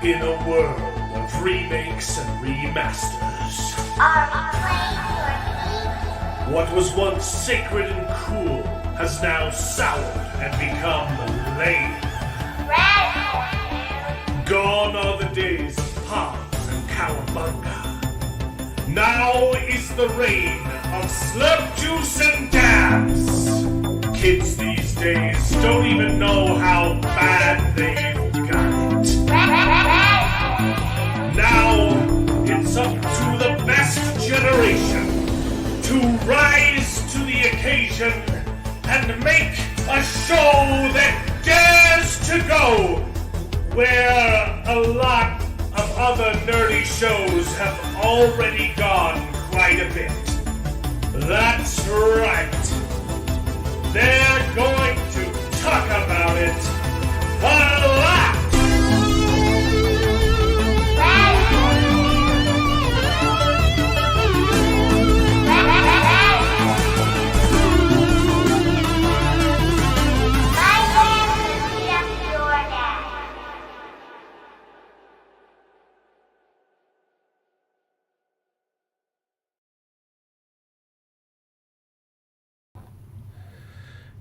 In a world of remakes and remasters, Are we playing for what was once sacred and cool has now soured and become lame. Red? Gone are the days of Paz and Cowabunga. Now is the reign of slurp juice and dabs. Kids these days don't even know how bad they've got it. Now it's up to the best generation to rise to the occasion and make a show that dares to go where a lot of other nerdy shows have already gone quite a bit. That's right. They're going to talk about it a lot.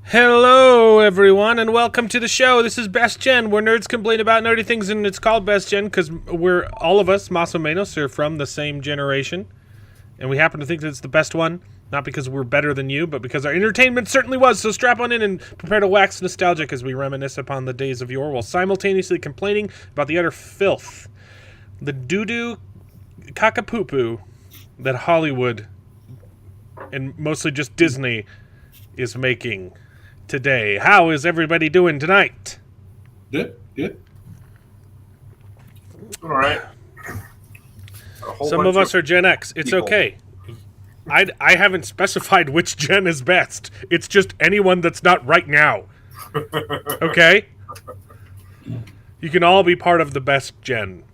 Hello, everyone, and welcome to the show. This is Best Gen, where nerds complain about nerdy things, and it's called Best Gen because we're all of us, Mas o menos, are from the same generation, and we happen to think that it's the best one, not because we're better than you, but because our entertainment certainly was. So strap on in and prepare to wax nostalgic as we reminisce upon the days of yore, while simultaneously complaining about the utter filth, the doo-doo cockapoo that Hollywood, and mostly just Disney, is making today. How is everybody doing tonight? Good. All right. Some of us are Gen X. It's people. okay. I haven't specified which gen is best. It's just anyone that's not right now. Okay? You can all be part of the best gen.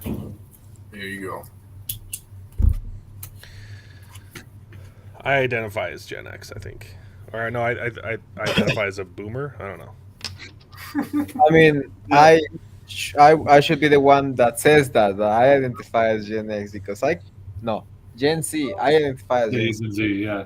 There you go. I identify as Gen X, I think. Or no, I identify as a boomer. I don't know. I mean, I should be the one that says that, but I identify as Gen X because Gen Z. I identify as Gen Z. Z, yeah.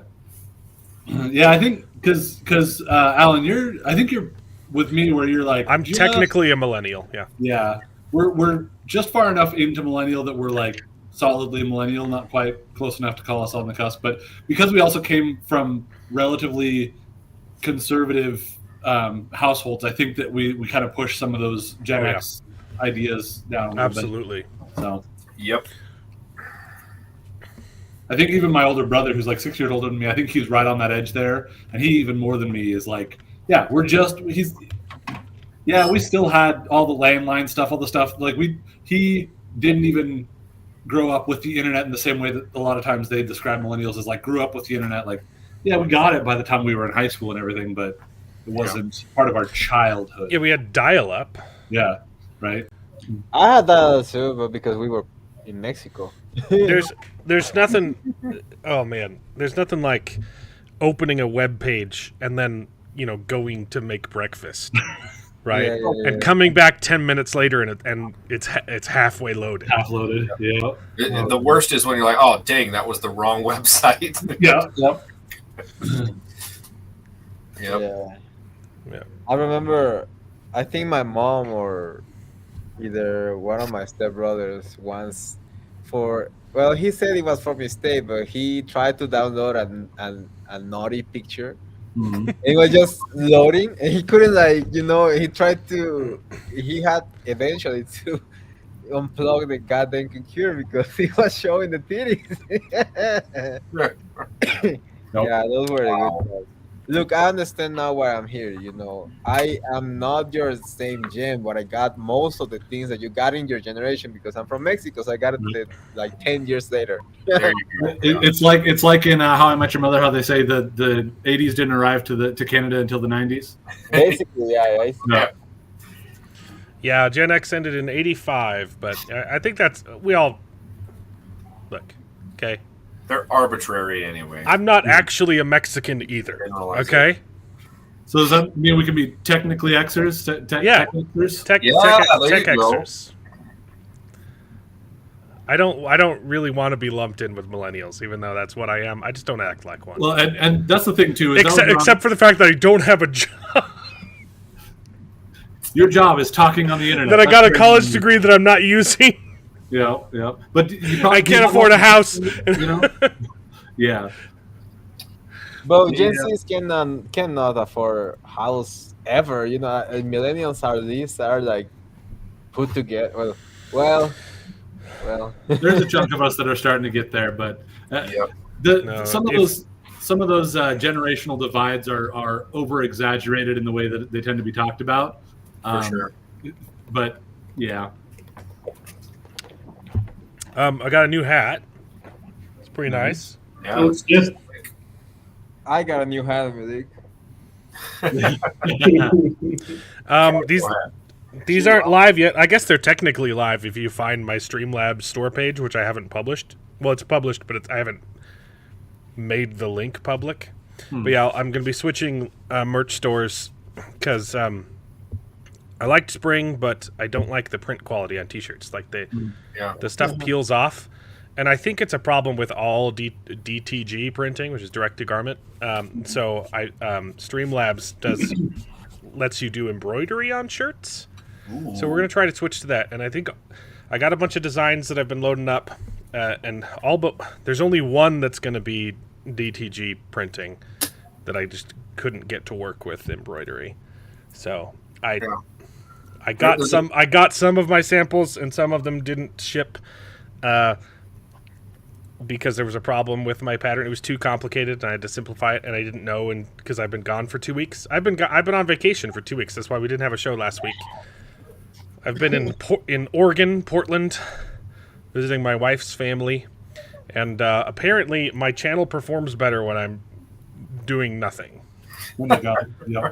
Yeah, I think because Alan, I think you're with me where you're like I'm technically a millennial. Yeah. Yeah, we're just far enough into millennial that we're like solidly millennial, not quite close enough to call us on the cusp, but because we also came from relatively conservative households, I think that we kind of push some of those Gen X ideas down a little Absolutely. bit. So, Yep. I think even my older brother, who's like 6 years older than me, I think he's right on that edge there, and he even more than me is like, we still had all the landline stuff, all the stuff like he didn't even grow up with the internet in the same way that a lot of times they describe millennials as like grew up with the internet. Like, yeah, we got it by the time we were in high school and everything, but it wasn't part of our childhood. Yeah, we had dial-up. Yeah, right. I had that too, but because we were in Mexico. There's nothing. Oh man, there's nothing like opening a web page and then going to make breakfast, right? Yeah. And coming back 10 minutes later and it's halfway loaded. Half loaded. Yeah. The worst is when you're like, oh, dang, that was the wrong website. Yeah. Yep. Yep. Yeah. I remember, I think my mom or either one of my stepbrothers once he said it was for mistake, but he tried to download a naughty picture. Mm-hmm. It was just loading, and he couldn't he had eventually to unplug the goddamn computer because he was showing the titties. Yeah, those were the good ones. Look, I understand now why I'm here. I am not your same gen, but I got most of the things that you got in your generation because I'm from Mexico, so I got it like 10 years later. There you go. It's like in How I Met Your Mother, how they say the 80s didn't arrive to Canada until the 90s. Basically, yeah. Yeah, Gen X ended in 85, but I think that's we all look. Okay. They're arbitrary anyway. I'm not actually a Mexican either. Okay? So does that mean we can be technically Xers? Yeah. Tech Xers? Tech there you go. Xers. I don't really want to be lumped in with millennials, even though that's what I am. I just don't act like one. Well, and that's the thing too. Is Except for the fact that I don't have a job. your job is talking on the internet. That I got a That's college crazy. degree that I'm not using. Yeah, yeah. But you probably I can't afford a house. You know? Yeah. But Gen Yeah. Zs cannot afford house ever. You know, millennials are these are like put together. Well. There's a chunk of us that are starting to get there, but Yep. some of those generational divides are over exaggerated in the way that they tend to be talked about. For sure. But yeah, I got a new hat. It's pretty nice. Yeah. So it's just I got a new hat, Malik. These aren't live yet. I guess they're technically live if you find my Streamlabs store page, which I haven't published. Well, it's published, but I haven't made the link public. But yeah, I'm going to be switching merch stores because I liked Spring, but I don't like the print quality on T-shirts. Like the stuff peels off, and I think it's a problem with all DTG printing, which is direct to garment. So Streamlabs lets you do embroidery on shirts. Ooh. So we're going to try to switch to that. And I think I got a bunch of designs that I've been loading up, and all but there's only one that's going to be DTG printing that I just couldn't get to work with embroidery. So I got some of my samples, and some of them didn't ship because there was a problem with my pattern. It was too complicated, and I had to simplify it, and I didn't know, and because I've been gone for 2 weeks. I've been on vacation for 2 weeks. That's why we didn't have a show last week. I've been in Oregon, Portland, visiting my wife's family, and apparently my channel performs better when I'm doing nothing. oh my god, yeah.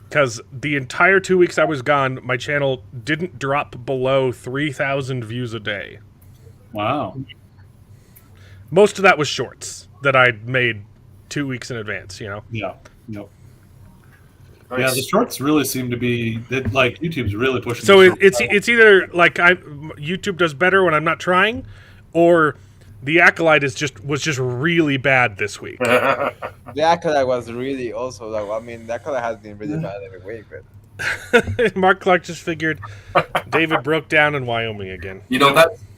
Because the entire 2 weeks I was gone, my channel didn't drop below 3,000 views a day. Wow. Most of that was shorts that I'd made 2 weeks in advance, you know? Yeah. Yep. Nice. Yeah, the shorts really seem to be like YouTube's really pushing. So the shorts out. it's either like YouTube does better when I'm not trying, or the Acolyte was just really bad this week. The Acolyte was really also like, I mean, the Acolyte has been really bad every week, but Mark Clark just figured David broke down in Wyoming again. You know,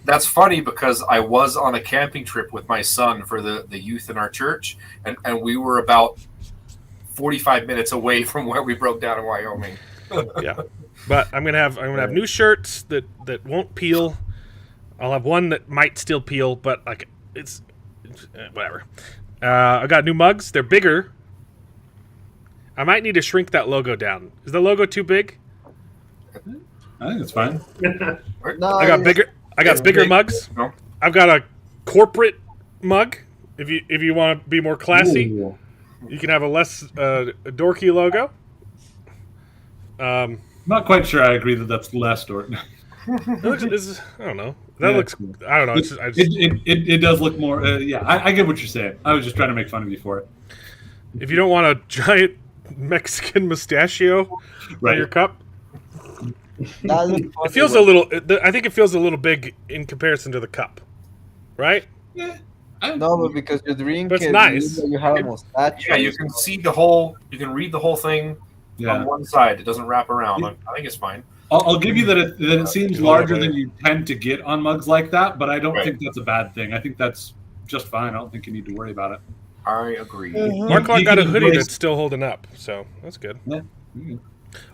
that's funny because I was on a camping trip with my son for the youth in our church, and we were about 45 minutes away from where we broke down in Wyoming. Yeah, but I'm gonna have new shirts that won't peel. I'll have one that might still peel, but like it's whatever. I got new mugs. They're bigger. I might need to shrink that logo down. Is the logo too big? I think it's fine. no, I got bigger mugs. No. I've got a corporate mug. If you want to be more classy, Ooh. you can have a less dorky logo. Not quite sure I agree that that's less dork. I don't know. That Yeah. looks. I don't know. It's just, It does look more. Yeah, I get what you're saying. I was just trying to make fun of you for it. if you don't want a giant Mexican mustachio on Right. your cup, that looks it funny feels when- a little. I think it feels a little big in comparison to the cup, right? Yeah. No, but because you drink That's it, nice. you have a mustache. Yeah, you can see the whole. You can read the whole thing Yeah. on one side. It doesn't wrap around. I think it's fine. I'll give you that it seems larger than you tend to get on mugs like that, but I don't Right. think that's a bad thing. I think that's just fine. I don't think you need to worry about it. I agree. Mark Clark you got a can hoodie embrace- that's still holding up, so that's good. Yeah.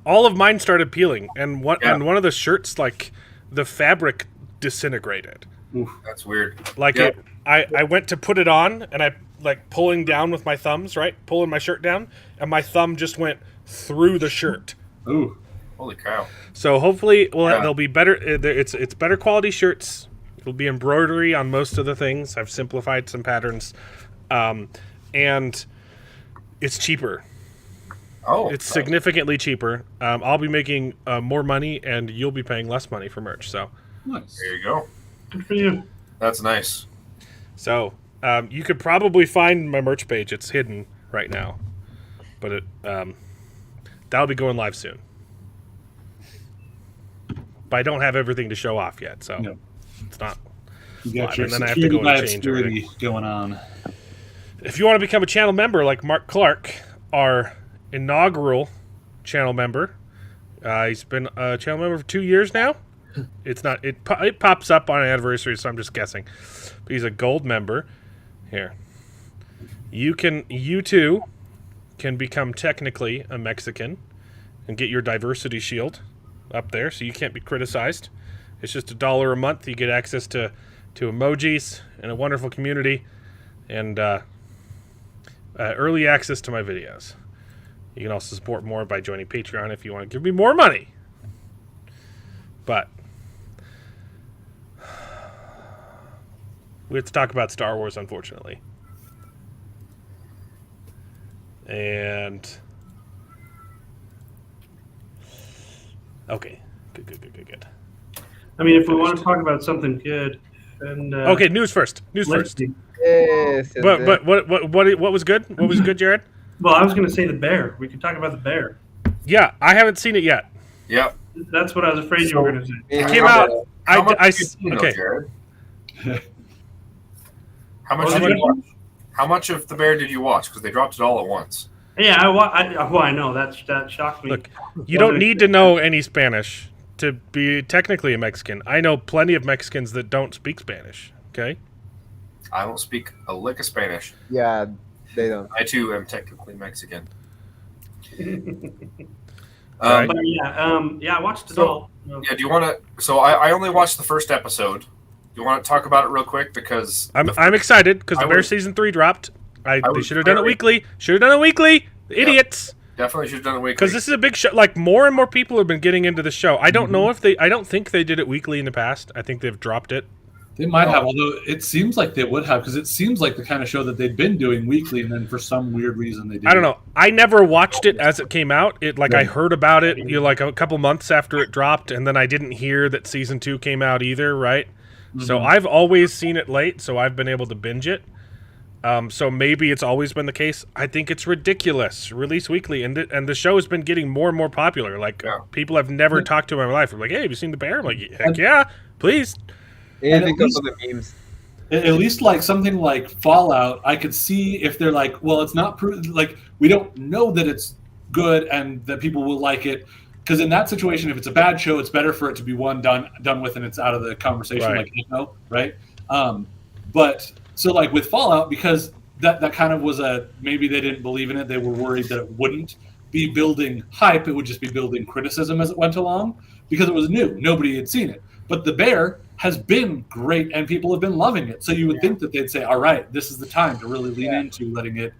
All of mine started peeling, and one Yeah. and one of the shirts, like the fabric disintegrated. That's weird. Like Yeah. I went to put it on, and I like pulling down with my thumbs, right, pulling my shirt down, and my thumb just went through the shirt. Ooh. Holy cow. So hopefully, Yeah. they'll be better. It's better quality shirts. It'll be embroidery on most of the things. I've simplified some patterns, and it's cheaper. Oh, It's significantly cheaper. I'll be making more money, and you'll be paying less money for merch. So, Nice. There you go. good for you. That's nice. you could probably find my merch page. It's hidden right now, but That'll be going live soon. But I don't have everything to show off yet, so No. it's not. You got Live, your and then I have to security go by and change obscurity going on. If you want to become a channel member like Mark Clark, our inaugural channel member, he's been a channel member for 2 years now. It's not. It pops up on an anniversary, so I'm just guessing. But he's a gold member. Here, you too can become technically a Mexican and get your diversity shield up there, so you can't be criticized. It's just $1 a month. You get access to emojis and a wonderful community, and early access to my videos. You can also support more by joining Patreon if you want to give me more money. But we have to talk about Star Wars, unfortunately. And okay, good. I mean, if we want to talk about something good, and okay, news first. let's see. Yes. But what was good? What was good, Jared? Well, I was going to say the bear. We could talk about the bear. Yeah, I haven't seen it yet. Yep. That's what I was afraid you were going to say. It came out. How much I have you seen, though, okay. Jared? How much Well, did you watch? How much of the bear did you watch? Because they dropped it all at once. Yeah, I know that shocked me. Look, you don't need to know any Spanish to be technically a Mexican. I know plenty of Mexicans that don't speak Spanish. Okay. I don't speak a lick of Spanish. Yeah, they don't. I too am technically Mexican. Right. But yeah, I watched it all. Yeah, do you want to? So I only watched the first episode. Do you want to talk about it real quick? Because I'm excited because the Bear season 3 dropped. They should have done it weekly. Should have done it weekly. Idiots. Definitely should have done it weekly. Because this is a big show. Like, more and more people have been getting into the show. I don't know if I don't think they did it weekly in the past. I think they've dropped it. They might have, although it seems like they would have, because it seems like the kind of show that they'd been doing weekly, and then for some weird reason they didn't. I don't know. I never watched it as it came out. I heard about it, like a couple months after it dropped, and then I didn't hear that season 2 came out either, right? Mm-hmm. So I've always seen it late, so I've been able to binge it. So maybe it's always been the case. I think it's ridiculous. Release weekly, and the show has been getting more and more popular. Like, people I've never talked to in my life are like, "Hey, have you seen The Bear?" I'm like, "Heck yeah, please." Yeah, because of the memes. At least like something like Fallout, I could see if they're like, well, it's not like we don't know that it's good and that people will like it. Because in that situation, if it's a bad show, it's better for it to be done with, and it's out of the conversation, right. like right? But so like with Fallout, because that kind of was maybe they didn't believe in it. They were worried that it wouldn't be building hype. It would just be building criticism as it went along because it was new. Nobody had seen it. But The Bear has been great, and people have been loving it. So you would think that they'd say, all right, this is the time to really lean into letting it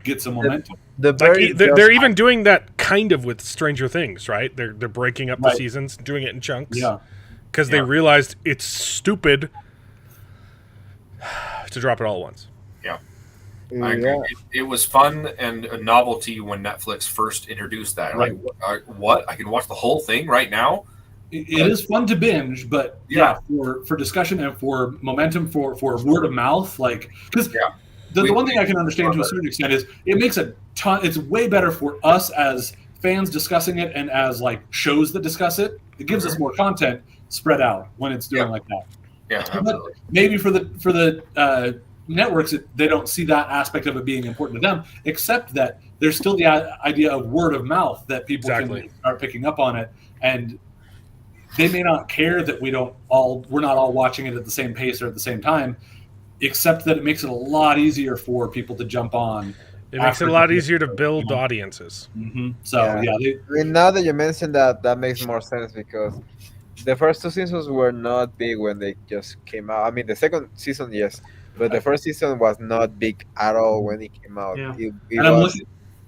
get some momentum. They're even doing that kind of with Stranger Things, right? They're breaking up the seasons, doing it in chunks. Yeah. Because they realized it's stupid to drop it all at once. Yeah. I agree. It was fun and a novelty when Netflix first introduced that. Right. Like, what? I can watch the whole thing right now? It is fun to binge, but for discussion and for momentum, for word of mouth, like because the one thing I can understand to a certain extent is it makes a ton. It's way better for us as fans discussing it and as like shows that discuss it. It gives us more content spread out when it's doing like that. Yeah, absolutely. But maybe for the networks, they don't see that aspect of it being important to them, except that there's still the idea of word of mouth that people can start picking up on it, and they may not care that we're not all watching it at the same pace or at the same time, except that it makes it a lot easier for people to jump on. It makes it a lot easier to build audiences. Mm-hmm. So I mean, now that you mentioned that makes more sense because the first 2 seasons were not big when they just came out. I mean, the second season, yes, but the first season was not big at all when it came out. Yeah. It was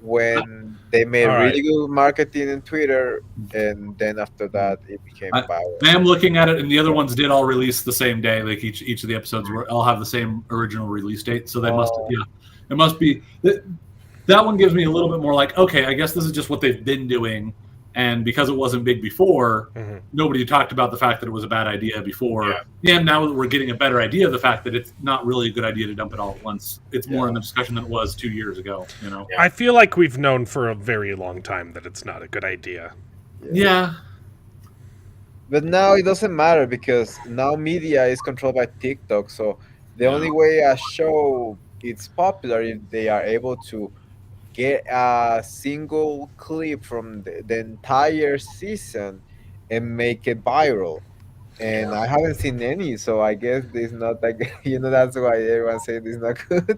when they made really good marketing in Twitter, and then after that, it became viral. I am looking at it, and the other ones did all release the same day. Like each of the episodes all have the same original release date, so they must. Yeah, it must be that one gives me a little bit more like, okay, I guess this is just what they've been doing, And because it wasn't big before, Mm-hmm. nobody talked about the fact that it was a bad idea before. Yeah. And now that we're getting a better idea of the fact that it's not really a good idea to dump it all at once. It's more in the discussion than it was 2 years ago, you know? I feel like we've known for a very long time that it's not a good idea. Yeah. But now it doesn't matter because now media is controlled by TikTok. So the only way a show is popular if they are able to get a single clip from the entire season and make it viral. And I haven't seen any, so I guess this not that good. You know, that's why everyone says this not good.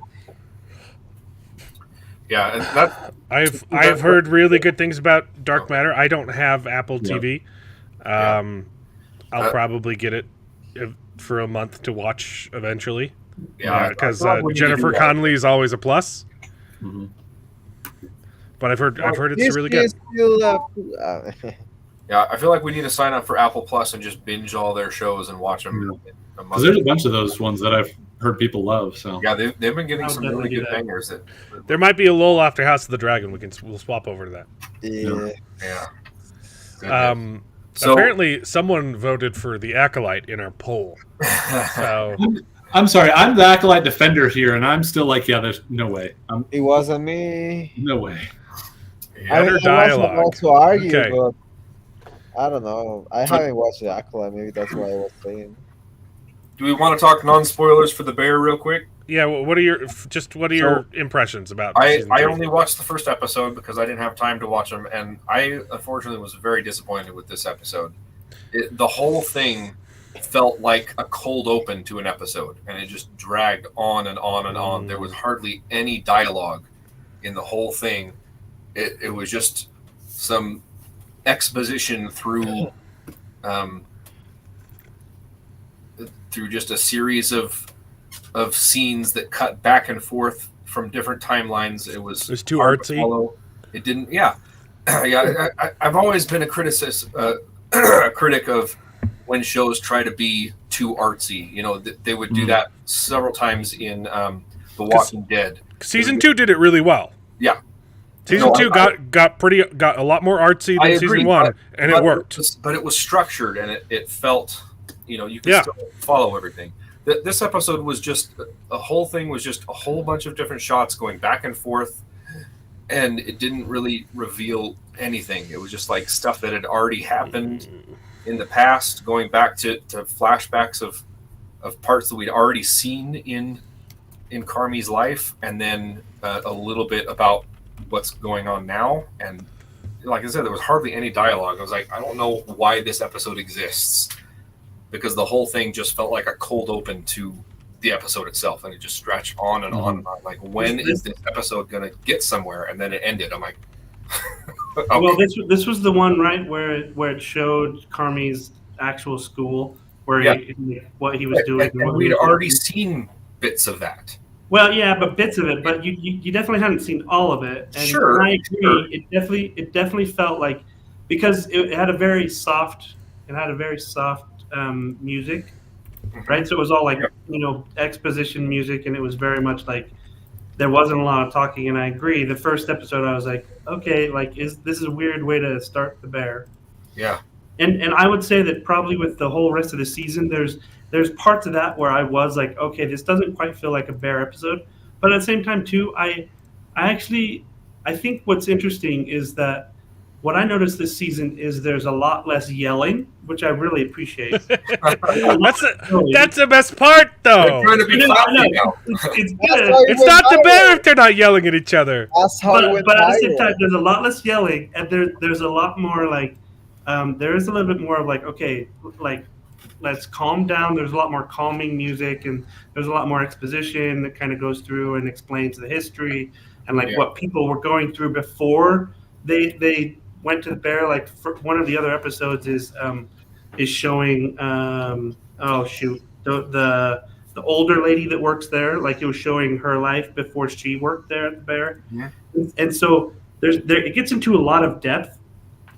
Yeah, and that I've heard really good things about Dark Matter. I don't have Apple TV. I'll probably get it for a month to watch eventually. Yeah, because probably Jennifer need to do that. Connelly is always a plus. Mhm. But I've heard it's really good. Yeah, I feel like we need to sign up for Apple Plus and just binge all their shows and watch them. in a Because month. there's a bunch of those ones that I've heard people love. So Yeah, they've been getting I'll some really definitely good do that. bangers. There might be a lull after House of the Dragon. We'll swap over to that. Yeah. Yeah. So Apparently, someone voted for the Acolyte in our poll. So I'm sorry, I'm the Acolyte defender here, and I'm still like, yeah, there's no way. It wasn't me. No way. I Better mean, dialogue. I wasn't about to argue, Okay. but I don't know. I haven't watched the Acolyte. Maybe that's what I was saying. do we want to talk non-spoilers for the Bear real quick? yeah, what are your impressions about? I season 3? only watched the first episode because I didn't have time to watch them, and I unfortunately was very disappointed with this episode. The whole thing felt like a cold open to an episode, and it just dragged on and on and on. There was hardly any dialogue in the whole thing. It was just some exposition through just a series of scenes that cut back and forth from different timelines. It was too hard to artsy. follow. It didn't. Yeah, yeah. I've always been a critic of when shows try to be too artsy. You know, they would do that several times in The Walking Dead. Season 2 did it really well. Yeah. Season 2 got a lot more artsy I than agree, season 1, and it worked. But it was structured, and it felt, you could still follow everything. This episode was just the whole thing was just a whole bunch of different shots going back and forth, and it didn't really reveal anything. It was just like stuff that had already happened in the past, going back to flashbacks of parts that we'd already seen in Carmi's life, and then a little bit about what's going on now. And like I said, there was hardly any dialogue. I was like, I don't know why this episode exists, because the whole thing just felt like a cold open to the episode itself, and it just stretched on and on and on. Like, when is this episode going to get somewhere? And then it ended. I'm like, okay. Well, this was the one, right, where it showed Carmi's actual school, where what he was doing. And we'd already seen bits of that. Well, yeah, but bits of it. But you definitely hadn't seen all of it. And Sure, I agree. sure. It definitely felt like, because it had a very soft music, right? So it was all like exposition music, and it was very much like there wasn't a lot of talking. And I agree. The first episode, I was like, okay, like this is a weird way to start the Bear. Yeah. And I would say that probably with the whole rest of the season, there's parts of that where I was like, okay, this doesn't quite feel like a Bear episode. But at the same time, too, I think what's interesting is that what I noticed this season is there's a lot less yelling, which I really appreciate. That's the best part, though. They're trying to be classy now. It's That's good. how It's not the Bear if they're not yelling at each other. That's how it went But at the same viral. time, there's a lot less yelling, and there's a lot more like there is a little bit more of like, okay, like let's calm down. There's a lot more calming music, and there's a lot more exposition that kind of goes through and explains the history and like what people were going through before they went to the Bear. Like one of the other episodes is showing the older lady that works there. Like it was showing her life before she worked there at the Bear. Yeah. And so it gets into a lot of depth,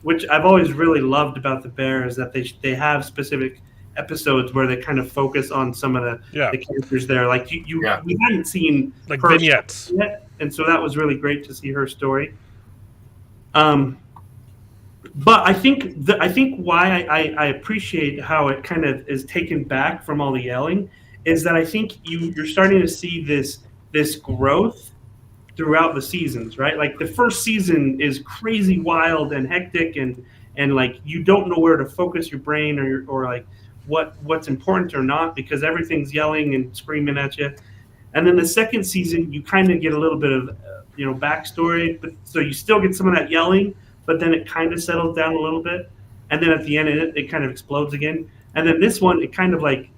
which I've always really loved about the Bear, is that they have specific episodes where they kind of focus on some of the characters there. Like we hadn't seen Like her vignettes yet, and so that was really great to see her story. But I think why I appreciate how it kind of is taken back from all the yelling is that I think you're starting to see this growth throughout the seasons, right? Like the first season is crazy wild and hectic and like you don't know where to focus your brain or like what's important or not because everything's yelling and screaming at you. And then the second season, you kind of get a little bit of backstory, but so you still get some of that yelling, but then it kind of settles down a little bit, and then at the end, it kind of explodes again. And then this one, it kind of like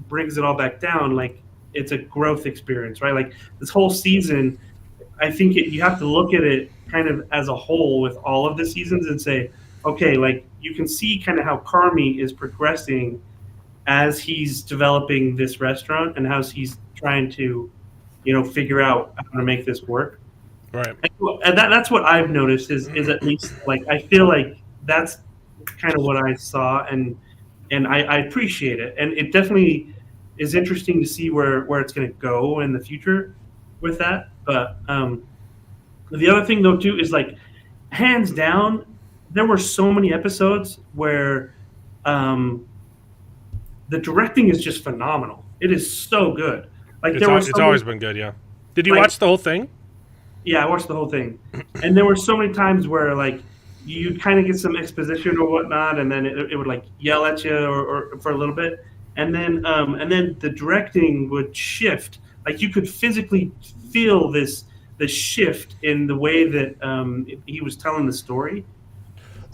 brings it all back down, like it's a growth experience, right? Like this whole season, I think you have to look at it kind of as a whole with all of the seasons and say, okay, like you can see kind of how Carmi is progressing as he's developing this restaurant and how he's trying to, figure out how to make this work. Right. And that's what I've noticed is at least like I feel like that's kind of what I saw and I appreciate it and it definitely is interesting to see where it's going to go in the future with that. But the other thing though too is like hands down, there were so many episodes where the directing is just phenomenal. It is so good. Like it's always been good, yeah. Did you watch the whole thing? Yeah, I watched the whole thing, and there were so many times where like you'd kind of get some exposition or whatnot, and then it would like yell at you or for a little bit, and then the directing would shift. Like you could physically feel the shift in the way that he was telling the story,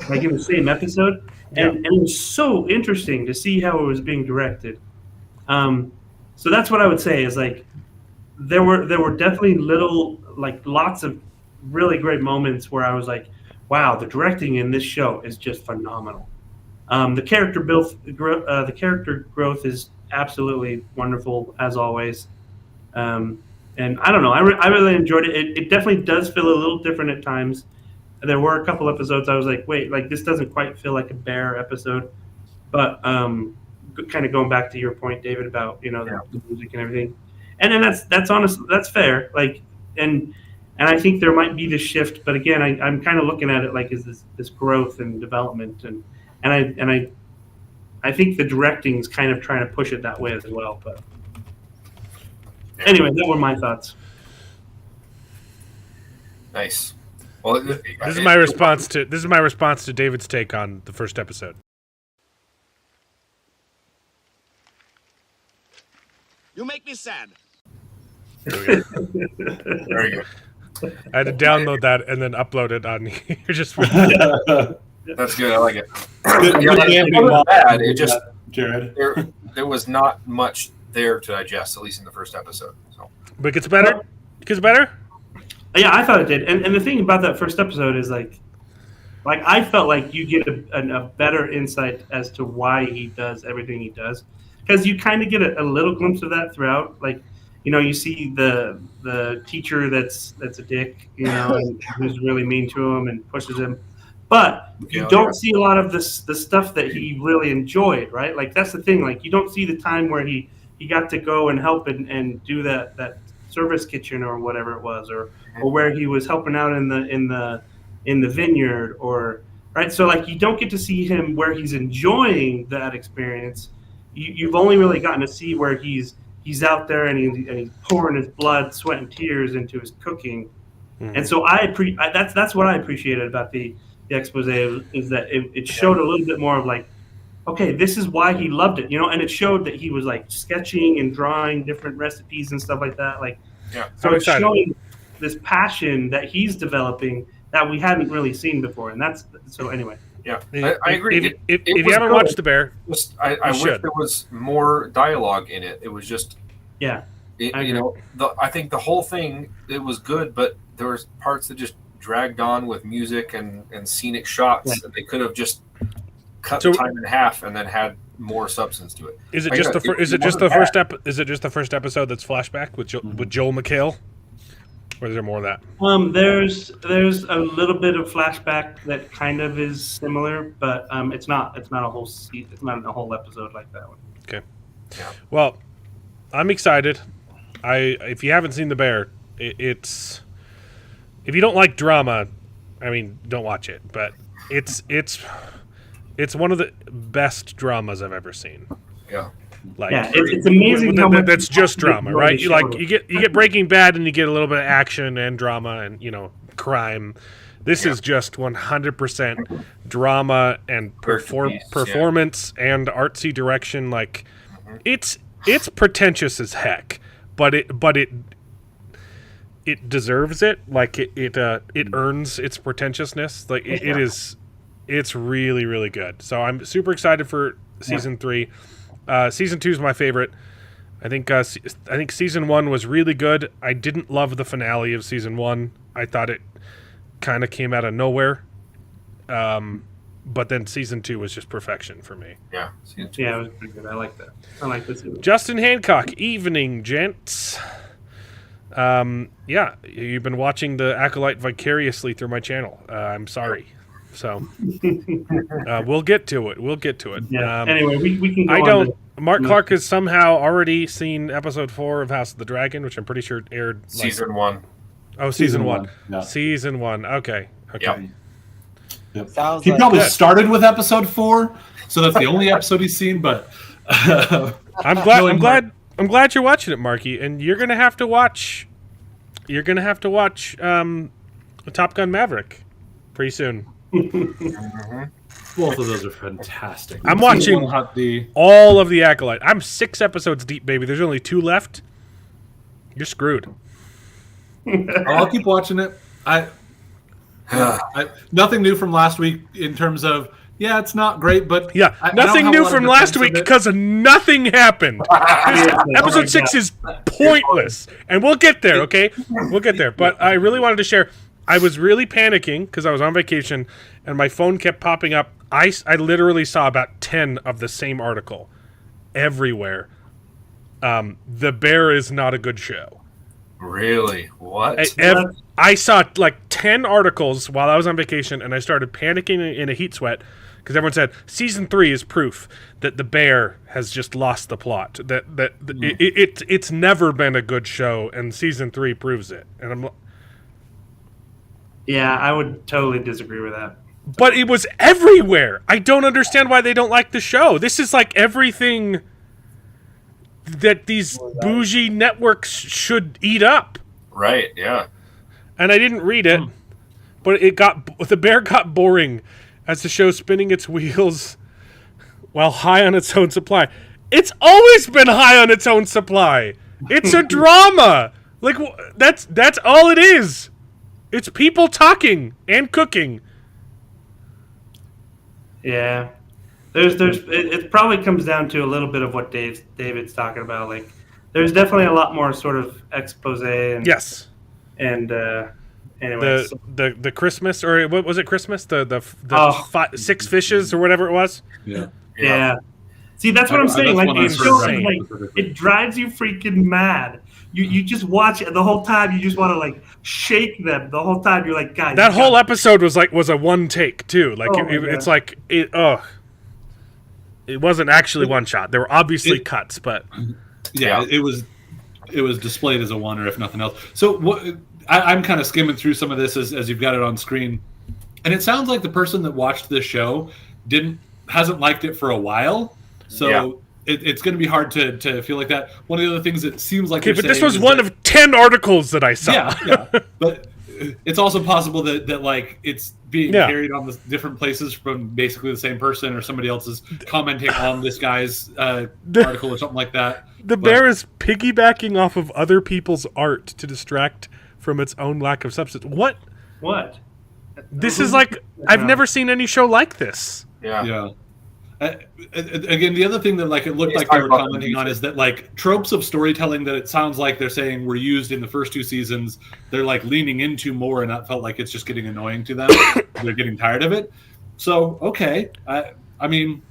like in the same episode, and it was so interesting to see how it was being directed. So that's what I would say is like there were definitely lots of really great moments where I was like, wow, the directing in this show is just phenomenal. The character growth is absolutely wonderful as always. And I don't know, I really enjoyed it. It definitely does feel a little different at times. There were a couple episodes I was like, wait, like this doesn't quite feel like a Bear episode, but kind of going back to your point, David, about the music and everything, and then that's honest, that's fair. Like, and I think there might be this shift, but again, I'm kind of looking at it like is this growth and development, and I think the directing is kind of trying to push it that way as well. But anyway, that were my thoughts. Nice. Well, this is my response to David's take on the first episode. You make me sad. There you go. I had to download that and then upload it on here. Just That's good. I like it. It wasn't bad. It just Jared. there was not much there to digest, at least in the first episode. So. But it gets better. It gets better. Yeah, I thought it did. And the thing about that first episode is like I felt like you get a better insight as to why he does everything he does. Because you kind of get a little glimpse of that throughout. Like, you see the teacher that's a dick, and who's really mean to him and pushes him. But you don't see a lot of the stuff that he really enjoyed, right? Like, that's the thing. Like, you don't see the time where he got to go and help and do that service kitchen or whatever it was, or where he was helping out in the vineyard, or right. So like, you don't get to see him where he's enjoying that experience. You've only really gotten to see where he's out there and he's pouring his blood, sweat, and tears into his cooking. Mm-hmm. And so that's what I appreciated about the expose is that it showed a little bit more of like, okay, this is why he loved it, and it showed that he was like sketching and drawing different recipes and stuff like that. Like, so it's showing this passion that he's developing that we hadn't really seen before, and that's so anyway. Yeah, I agree. If you haven't watched The Bear, I wish there was more dialogue in it. It was just, I think the whole thing, it was good, but there was parts that just dragged on with music and scenic shots that they could have just cut the time in half and then had more substance to it. Is it just the first episode that's flashback with Joel McHale? Or is there more of that? There's a little bit of flashback that kind of is similar, but it's not a whole season. It's not a whole episode like that one. Okay. Yeah. Well, I'm excited. If you haven't seen The Bear, it's if you don't like drama, I mean, don't watch it, but it's one of the best dramas I've ever seen. Yeah. Like, Yeah, it's amazing how much that's just drama, right? You You get Breaking Bad, and you get a little bit of action and drama and crime. This is just 100% drama and performance and artsy direction. Like, it's pretentious as heck, but it deserves it. Like it earns its pretentiousness. Like it's really, really good. So I'm super excited for season 3. Season 2 is my favorite. I think season 1 was really good. I didn't love the finale of season 1. I thought it kind of came out of nowhere. But then season 2 was just perfection for me. Yeah. Yeah, it was pretty good. I like that. I like this. Justin Hancock, evening, gents. Yeah, you've been watching the Acolyte vicariously through my channel. I'm sorry. So we'll get to it. Yeah. Anyway, we can go I on don't. to- Mark Clark has somehow already seen episode 4 of House of the Dragon, which I'm pretty sure aired Season 1. Oh, season 1. Yeah. Season 1. Okay. Yep. Yep. Sounds He like probably good. started with episode 4, so that's the only episode he's seen. But I'm glad you're watching it, Marky, and you're gonna have to watch. You're gonna have to watch Top Gun Maverick pretty soon. both of those are fantastic. I'm watching the all of the Acolyte. I'm 6 episodes deep, baby. There's only 2 left. You're screwed. I'll keep watching it. I nothing new from last week in terms of it's not great, but Yeah, I don't nothing have a new lot of from last defense week of it. because nothing happened. Episode 6 is pointless, and we'll get there. Okay, we'll get there. But I really wanted to share. I was really panicking because I was on vacation, and my phone kept popping up. I literally saw about 10 of the same article everywhere. The Bear is not a good show. Really? What? I saw like 10 articles while I was on vacation, and I started panicking in a heat sweat because everyone said season 3 is proof that The Bear has just lost the plot. It's never been a good show, and season 3 proves it. And I'm. Yeah, I would totally disagree with that. But it was everywhere. I don't understand why they don't like the show. This is like everything that these bougie networks should eat up. Right, yeah. And I didn't read it, but The Bear got boring as the show spinning its wheels while high on its own supply. It's always been high on its own supply. It's a drama. Like that's all it is. It's people talking and cooking. Yeah, it probably comes down to a little bit of what David's talking about. Like, there's definitely a lot more sort of expose and Yes. and anyway. The Christmas, or what was it? Christmas? The Oh. 6 fishes or whatever it was. Yeah. See, that's what I'm saying. That's Like, one it's I've so, heard like, specifically. it drives you freaking mad. You just watch it the whole time. You just want to like shake them the whole time. You're like, guys. That whole episode was a one take too. Like Oh my it's God. like it. It wasn't actually one shot. There were obviously cuts, but it was displayed as a one, or if nothing else. So what I'm kind of skimming through some of this as you've got it on screen, and it sounds like the person that watched this show hasn't liked it for a while. So it's going to be hard to feel like that. One of the other things that seems like okay. But this was one of 10 articles that I saw. Yeah. But it's also possible that like it's being carried on the different places from basically the same person, or somebody else is commenting on this guy's article or something like that. The Bear is piggybacking off of other people's art to distract from its own lack of substance. What? What? This is like I've never seen any show like this. Yeah. Again, the other thing that like it looked like they were commenting on is that like tropes of storytelling that it sounds like they're saying were used in the first 2 seasons, they're like leaning into more, and that felt like it's just getting annoying to them. They're getting tired of it. So okay, I mean,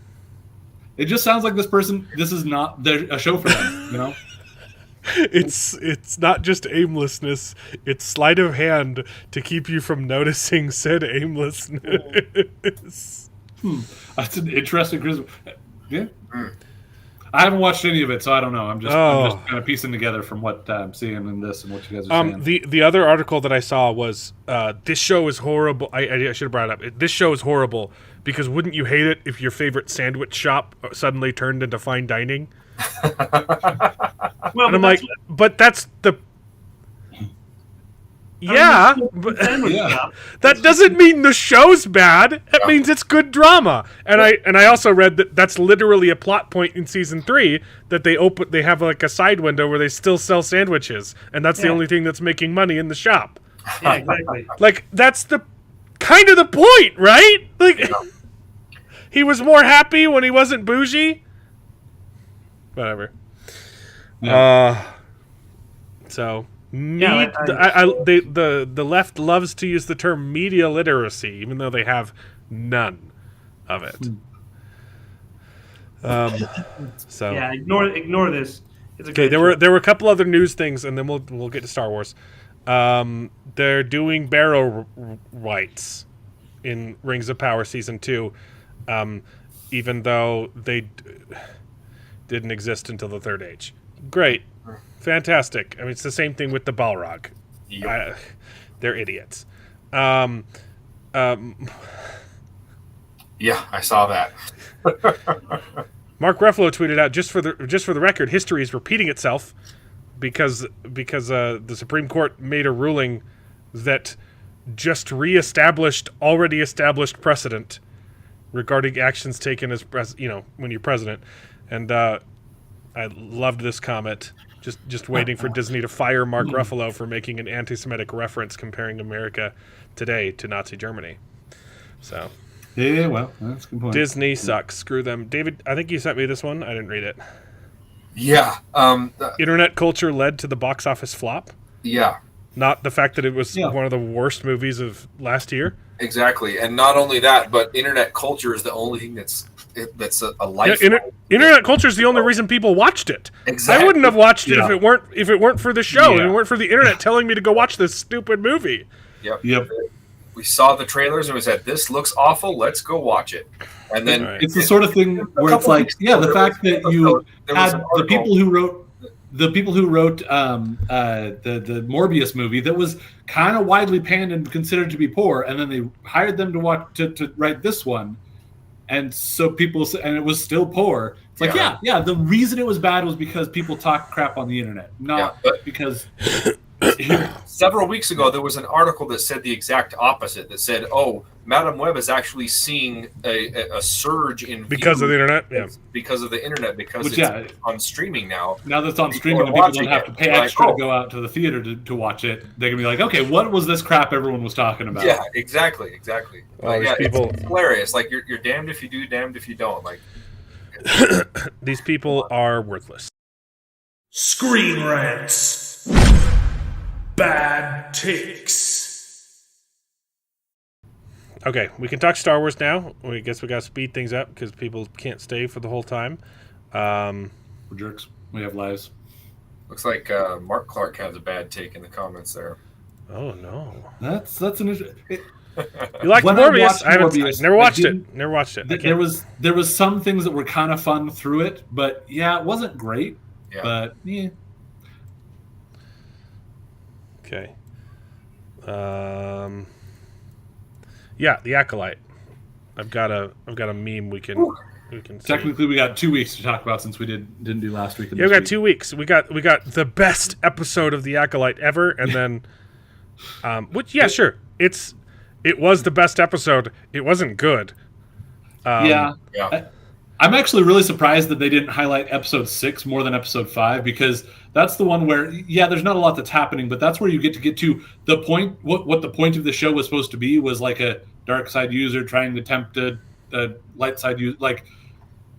it just sounds like this is not a show for them, you know. It's not just aimlessness; it's sleight of hand to keep you from noticing said aimlessness. That's an interesting criticism. Yeah. I haven't watched any of it, so I don't know. I'm just kind of piecing together from what I'm seeing in this and what you guys are saying. The other article that I saw was this show is horrible. I should have brought it up. This show is horrible because wouldn't you hate it if your favorite sandwich shop suddenly turned into fine dining? Well, And I'm like, but that's the... Yeah, but that doesn't mean the show's bad. It means it's good drama. And I also read that that's literally a plot point in season 3 that they have like a side window where they still sell sandwiches, and that's the only thing that's making money in the shop. Yeah, exactly. Like that's the kind of the point, right? Like he was more happy when he wasn't bougie. Whatever. So. The left loves to use the term media literacy, even though they have none of it. So yeah, ignore this. It's okay. There were a couple other news things, and then we'll get to Star Wars. They're doing barrow rights in Rings of Power season 2, even though they didn't exist until the Third Age. Great. Fantastic. I mean, it's the same thing with the Balrog. Yep. They're idiots. Yeah, I saw that. Mark Ruffalo tweeted out, just for the record, history is repeating itself because the Supreme Court made a ruling that just reestablished already established precedent regarding actions taken as when you're president. And I loved this comment. Just waiting for Disney to fire Mark Ruffalo for making an anti-Semitic reference comparing America today to Nazi Germany. So, yeah, well, that's a good point. Disney sucks. Screw them. David, I think you sent me this one. I didn't read it. Yeah. Internet culture led to the box office flop. Yeah. Not the fact that it was one of the worst movies of last year. Exactly, and not only that, but internet culture is the only thing that's a life. Internet culture is the only reason people watched it. Exactly. I wouldn't have watched it if it weren't for the show and it weren't for the internet telling me to go watch this stupid movie. Yep. We saw the trailers and we said, "This looks awful. Let's go watch it." And then it's the sort of thing where it's like, the fact that you had the people who wrote the Morbius movie that was kind of widely panned and considered to be poor, and then they hired them to write this one, and so and it was still poor. It's like, the reason it was bad was because people talk crap on the internet, not because. Several weeks ago, there was an article that said the exact opposite. That said, "Oh, Madame Web is actually seeing a surge in because of the internet, because of the internet, because it's on streaming now. Now that it's on streaming, and people don't have to pay extra to go out to the theater to watch it. They can be like, okay, what was this crap everyone was talking about? Yeah, exactly. It's hilarious. Like you're damned if you do, damned if you don't. Like these people are worthless. Screen rants. Bad takes. Okay, we can talk Star Wars now. I guess we got to speed things up because people can't stay for the whole time. We're jerks. We have lives. Looks like Mark Clark has a bad take in the comments there. Oh no, that's an issue. You like Morbius? I never watched it. Never watched it. There was some things that were kind of fun through it, but it wasn't great. Yeah. But yeah. Okay. The Acolyte. I've got a meme we can see. Technically, we got 2 weeks to talk about since we didn't do last week. Yeah, we got 2 weeks. We got the best episode of the Acolyte ever, and then, sure, it was the best episode. It wasn't good. I'm actually really surprised that they didn't highlight episode 6 more than episode 5, because that's the one where, there's not a lot that's happening, but that's where you get to the point. What the point of the show was supposed to be was like a dark side user trying to tempt a light side user. Like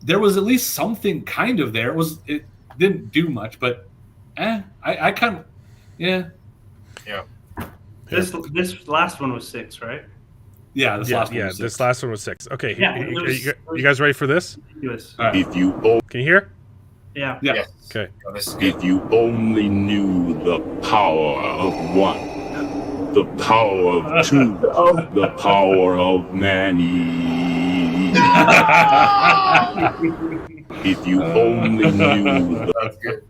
there was at least something kind of there. It didn't do much, but I kind of Yeah. This last one was 6, right? Yeah, this last one was 6. This last one was 6. Okay, you guys ready for this? Right. Can you hear? Yeah. Yes. Okay. If you only knew the power of one, the power of two, the power of many. If you only knew the That's good.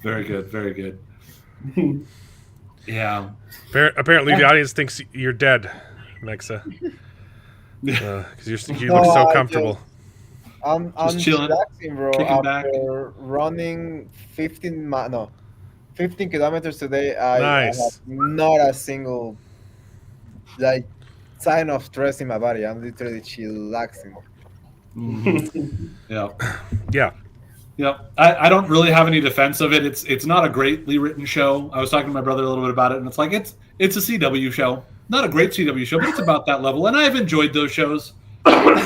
Very good. Very good. Yeah. Apparently, the audience thinks you're dead, Mexa. Because you No, look so I comfortable. I'm Just chilling, relaxing, bro. kicking back. After running 15 kilometers today, I have Nice. not a single like sign of stress in my body. I'm literally chillaxing. Yeah. Yeah. Yeah, I don't really have any defense of it. It's not a greatly written show. I was talking to my brother a little bit about it, and it's like it's a CW show, not a great CW show, but it's about that level. And I've enjoyed those shows,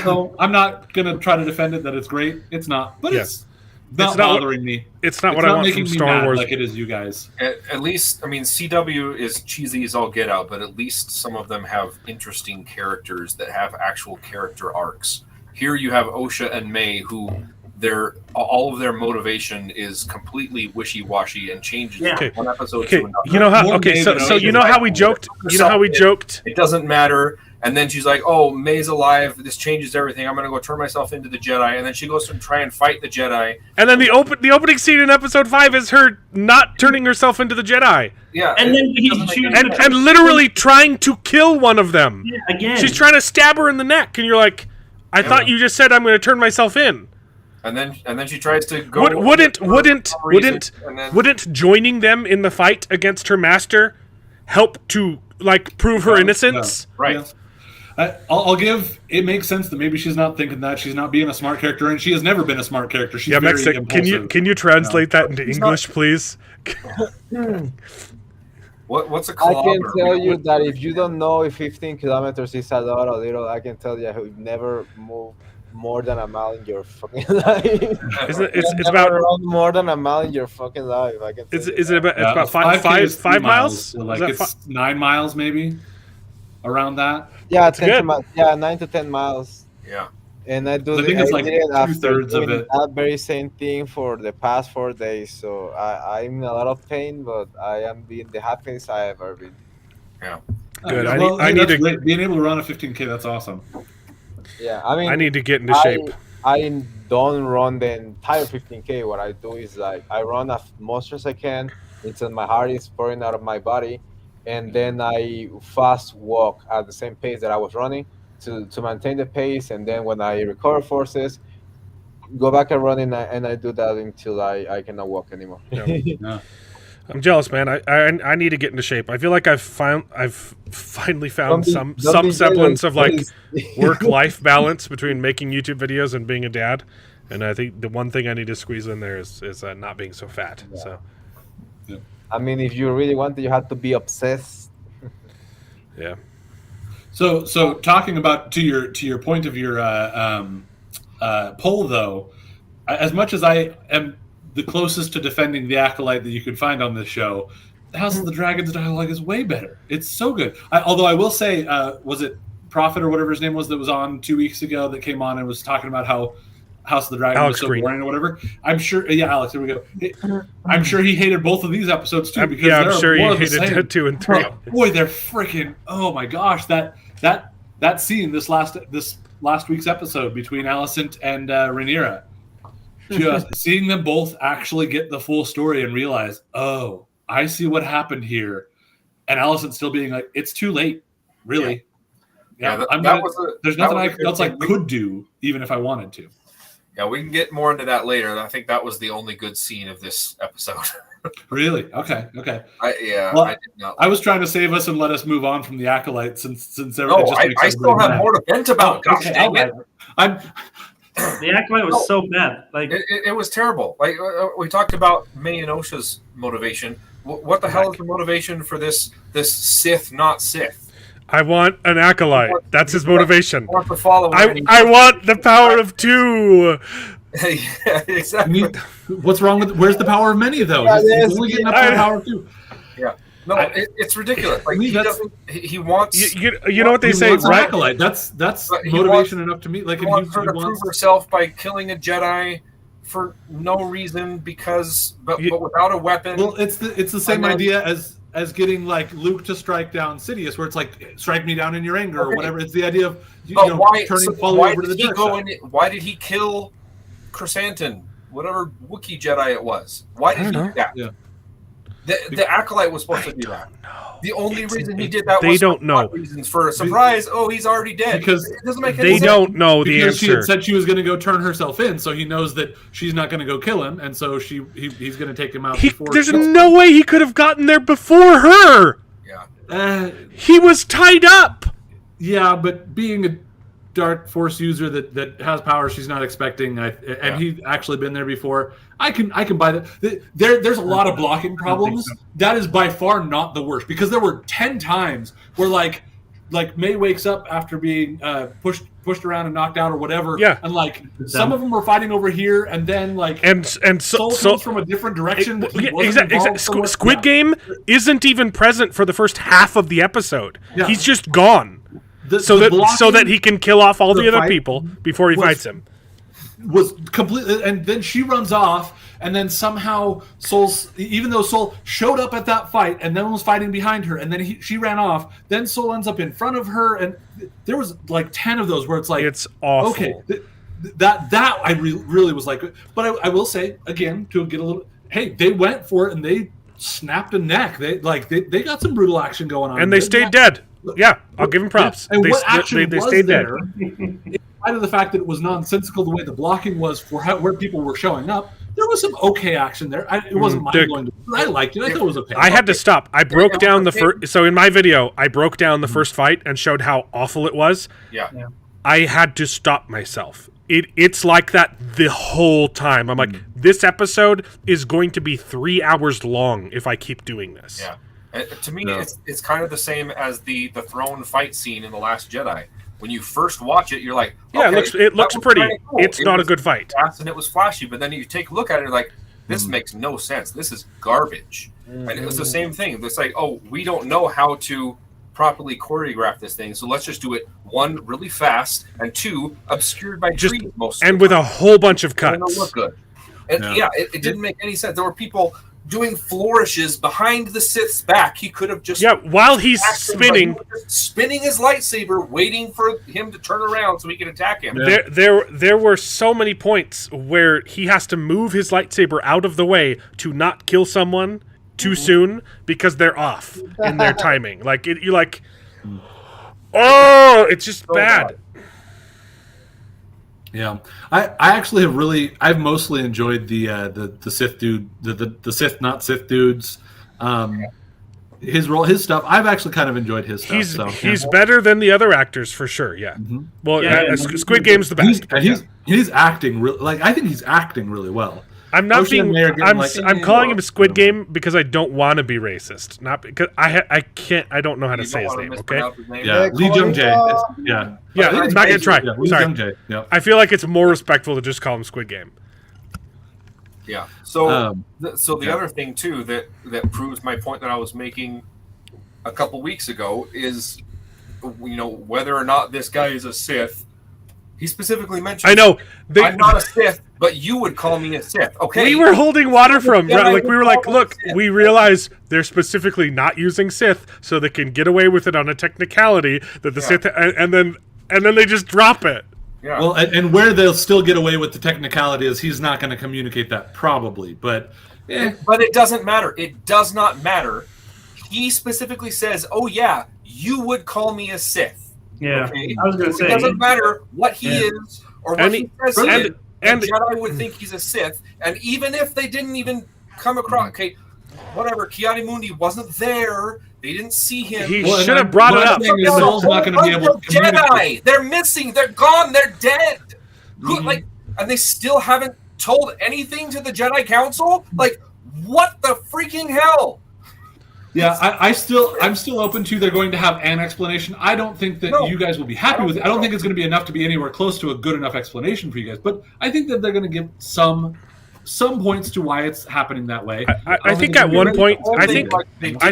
so I'm not gonna try to defend it that it's great. It's not, but it's not bothering me. It's not what I want making from me Star mad Wars. like it is you guys. At least, I mean, CW is cheesy as all get out, but at least some of them have interesting characters that have actual character arcs. Here you have Osha and May, who all of their motivation is completely wishy-washy and changes Okay. from one episode Okay, to another. you know how? More Okay, May so than so Osha. you know how we joked. You know how we joked. It doesn't matter. And then she's like, "Oh, May's alive. This changes everything. I'm going to go turn myself into the Jedi." And then she goes to try and fight the Jedi. And then the opening scene in episode 5 is her not turning herself into the Jedi, Yeah, And then he doesn't make chooses- any and sense. literally trying to kill one of them. Again, She's trying to stab her in the neck, and you're like, I thought you just said I'm going to turn myself in. And then she tries to go. Wouldn't and then, wouldn't joining them in the fight against her master help to like prove her innocence? right? Yeah. I'll give it makes sense that maybe she's not thinking that she's not being a smart character, and she has never been a smart character. She's Yeah, very Mexic, impulsive. can you translate that into English, please? What's a I kilometer? can tell you that if you don't know if 15 kilometers is a lot or little, I can tell you you've never moved more than a mile in your fucking life. Isn't it, it's You've about never run more than a mile in your fucking life. I can tell is you it that. about it's Yeah, about 5K is 3 five miles? so Is like that it's 9 miles maybe, around that. Yeah, 10 good. to 9 to 10 miles. Yeah. And I do I think it's like did it after 2/3 of doing it. that very same thing for the past 4 days. So I'm in a lot of pain, but I am being the happiest I have ever been. Good. Well, I need that's to great. Being able to run a 15K. That's awesome. Yeah, I mean, I need to get into shape. I don't run the entire 15K. What I do is like I run as much as I can until my heart is pouring out of my body, and then I fast walk at the same pace that I was running to maintain the pace. And then when I recover forces, go back and run, and I do that until I cannot walk anymore. Yeah. I'm jealous, man. I need to get into shape. I feel like I've finally found Don't be some semblance jealous, of like please. work-life balance between making YouTube videos and being a dad. And I think the one thing I need to squeeze in there is not being so fat. Yeah. So I mean, if you really want it, you have to be obsessed. yeah. So talking about to your point of your poll though, as much as I am the closest to defending the Acolyte that you could find on this show, the House of the Dragons dialogue is way better. It's so good. Although I will say, was it Prophet or whatever his name was that was on 2 weeks ago that came on and was talking about how House of the Dragon Alex was so Green. boring or whatever? I'm sure. Yeah, Alex. There we go. I'm sure he hated both of these episodes too because Yeah, they're I'm sure more he of the hated same. 2 and 3. Boy, they're freaking! Oh my gosh, that scene this last week's episode between Alicent and Rhaenyra. Just seeing them both actually get the full story and realize, oh, I see what happened here, and Alicent still being like, it's too late, really. Yeah, there's nothing else I could do, even if I wanted to. Yeah, we can get more into that later. I think that was the only good scene of this episode. Really? Okay. I did not. I was trying to save us and let us move on from the Acolyte since No, I still have more to vent about. Gosh dang it. the Acolyte was so bad. Like It was terrible. Like we talked about May and Osha's motivation. What the hell is the motivation for this Sith, not Sith? I want an Acolyte. That's his motivation. I want to follow him. I want the power of 2. Yeah, exactly. What's wrong with? Where's the power of many though? He's only getting up to the power of 2. Yeah. No, it's ridiculous. Like he wants. You know what they He say, wants an right? Acolyte. That's But he motivation wants- enough to me. Like He if wants her he to prove wants. herself by killing a Jedi for no reason but without a weapon. Well, it's the same then- idea as getting like Luke to strike down Sidious, where it's like strike me down in your anger or Okay. whatever. It's the idea of But why? turning So fully why over to the did he dark go side. in? Why did he kill Chrysanthemum, whatever Wookiee Jedi it was. Why did he do that? Yeah. The acolyte was supposed to do that. The only reason he did that they was don't for know. reasons, for a surprise. Oh, he's already dead. Because it doesn't make any They sense. don't know the Because she answer. had said she was going to go turn herself in, so he knows that she's not going to go kill him, and so he's going to take him out before. There's she- no way he could have gotten there before her. Yeah. He was tied up. Yeah, but being a dark force user that has power she's not expecting, and he's actually been there before. I can buy that. There's a lot of blocking problems. That is by far not the worst, because there were 10 times where like May wakes up after being pushed around and knocked out or whatever. Yeah. And like some of them were fighting over here, and then like and Soul comes from a different direction. that he wasn't involved somewhere. Squid Game isn't even present for the first half of the episode. Yeah. He's just gone. So that he can kill off all the other people before he fights him. Was completely, and then she runs off, and then somehow even though Soul showed up at that fight and then was fighting behind her, and then she ran off, then Soul ends up in front of her, and there was like 10 of those where it's like, it's awful. Okay, that I really was like, but I will say again, to get a little, hey, they went for it and they snapped a neck. They got some brutal action going on, and they stayed dead. Yeah, I'll give them props. And They what action they was stayed dead. there, in spite of the fact that it was nonsensical the way the blocking was for where people were showing up, there was some okay action there. It wasn't mind-blowing. I liked it. I thought it was okay. I had to stop. I broke down the first. So in my video, I broke down the first fight and showed how awful it was. Yeah. I had to stop myself. It's like that the whole time. I'm like, this episode is going to be 3 hours long if I keep doing this. Yeah. And to me, it's kind of the same as the throne fight scene in The Last Jedi. When you first watch it, you're like, yeah, okay, it looks pretty. Cool. It's not a good fight. Fast and it was flashy, but then you take a look at it, and you're like, this makes no sense. This is garbage. And it was the same thing. It's like, oh, we don't know how to properly choreograph this thing, so let's just do it, one, really fast, and two, obscured by trees most and with a whole bunch of and it'll cuts. look good. And it didn't make any sense. There were people doing flourishes behind the Sith's back. He could have just while he's spinning, spinning his lightsaber, waiting for him to turn around so he can attack him. There were so many points where he has to move his lightsaber out of the way to not kill someone too soon because they're off in their timing. Like you're like, oh, it's just bad. Yeah, I actually I've mostly enjoyed the Sith dude, the Sith not Sith dudes, his stuff. I've actually kind of enjoyed his stuff. He's better than the other actors for sure. Yeah. Mm-hmm. Well, Squid Game's the best. He's acting I think he's acting really well. I'm not being. I'm calling him Squid Game because I don't want to be racist. Not because I can't. I don't know how to say his name. Okay. Yeah, Lee Jung Jae. Yeah. I'm not gonna try. Lee Sorry. Jung Jae. Yeah. I feel like it's more respectful to just call him Squid Game. Yeah. So, the other thing too that proves my point that I was making a couple weeks ago is, whether or not this guy is a Sith. He specifically mentioned, I know. I'm not a Sith, but you would call me a Sith. Okay. We were holding water from, right? We were like, look, we realize they're specifically not using Sith, so they can get away with it on a technicality that the Sith, and then they just drop it. Yeah. Well, and where they'll still get away with the technicality is he's not going to communicate that probably, but. But it doesn't matter. It does not matter. He specifically says, "Oh yeah, you would call me a Sith." Yeah, okay? I was going to say. It doesn't matter what he is or what he says he is. And Jedi would think he's a Sith, and even if they didn't even come across, whatever, Ki-Adi-Mundi wasn't there. They didn't see him. He should have brought it up. Soul's not going to be able to Jedi. They're missing. They're gone. They're dead. And they still haven't told anything to the Jedi Council. Like, what the freaking hell? Yeah, I'm still open to they're going to have an explanation. I don't think that you guys will be happy with it. I don't think it's going to be enough to be anywhere close to a good enough explanation for you guys. But I think that they're going to give some points to why it's happening that way. I think at one point, I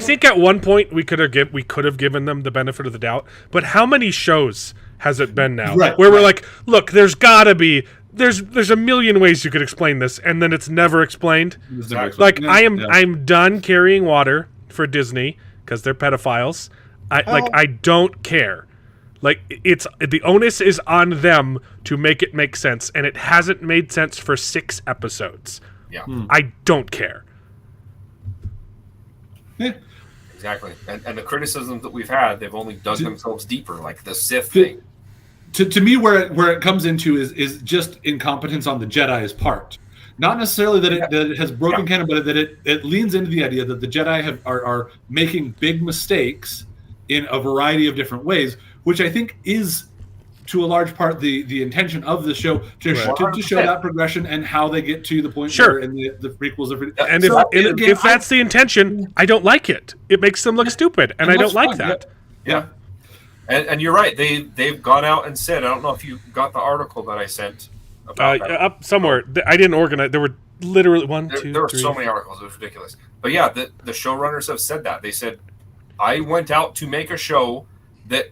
think at one point we could have given them the benefit of the doubt. But how many shows has it been now where we're like, look, there's got to be. There's a million ways you could explain this, and then it's never explained. Like I'm done carrying water for Disney because they're pedophiles. I don't care. Like, it's the onus is on them to make it make sense, and it hasn't made sense for 6 episodes. Yeah. I don't care. Yeah. Exactly. And the criticisms that we've had, they've only dug themselves deeper, like the Sith thing. To me, where it comes into is just incompetence on the Jedi's part. Not necessarily that it has broken canon, but that it leans into the idea that the Jedi are making big mistakes in a variety of different ways, which I think is, to a large part, the intention of the show to show that progression and how they get to the point where in the prequels are. And if that's the intention, I don't like it. It makes them look stupid, and I don't like that. Yeah. And you're right. They've gone out and said, I don't know if you got the article that I sent about that. Up somewhere. I didn't organize. There were literally there were so many articles. It was ridiculous. But yeah, the showrunners have said that. They said, I went out to make a show that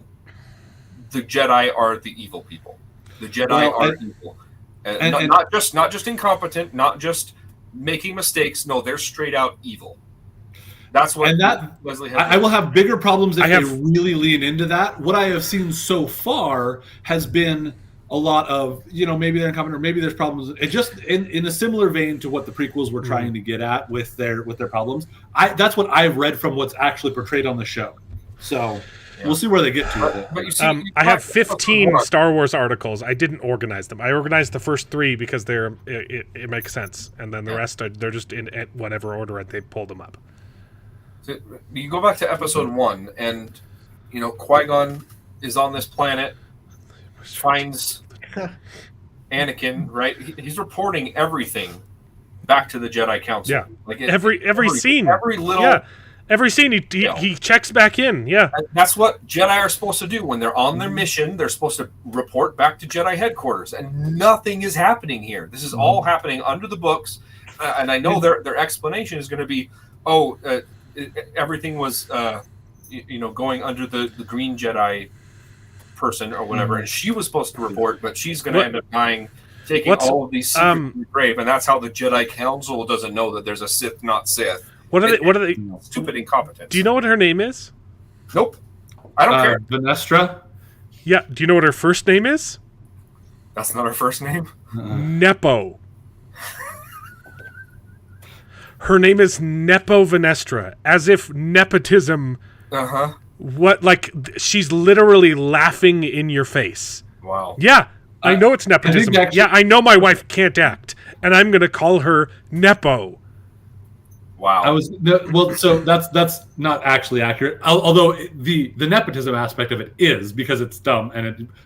the Jedi are the evil people. The Jedi are evil. And not just incompetent, not just making mistakes. No, they're straight out evil. That's what Leslie has. I will have bigger problems if they really lean into that. What I have seen so far has been a lot of, maybe they're incompetent or maybe there's problems. It just in a similar vein to what the prequels were trying to get at with their problems. That's what I've read from what's actually portrayed on the show. So we'll see where they get to. But you see, I have 15 Star Wars articles. I didn't organize them. I organized the first 3 because it makes sense, and then the rest they're just in whatever order they pulled them up. So you go back to episode 1, and Qui-Gon is on this planet, finds Anakin. Right, he's reporting everything back to the Jedi Council. Yeah, like every scene, every little. Every scene, he checks back in, And that's what Jedi are supposed to do. When they're on their mission, they're supposed to report back to Jedi headquarters, and nothing is happening here. This is all happening under the books, and I know their explanation is going to be, everything was, going under the green Jedi person or whatever, and she was supposed to report, but she's going to end up dying, taking all of these secrets from the grave, and that's how the Jedi Council doesn't know that there's a Sith, not Sith. What are they? Stupid incompetence. Do you know what her name is? Nope. I don't care. Venestra? Yeah. Do you know what her first name is? That's not her first name? Nepo. Her name is Nepo Venestra, as if nepotism. What? Like, she's literally laughing in your face. Wow. Yeah. I know it's nepotism. I know my wife can't act, and I'm going to call her Nepo. Wow. So that's not actually accurate. Although the nepotism aspect of it is, because it's dumb,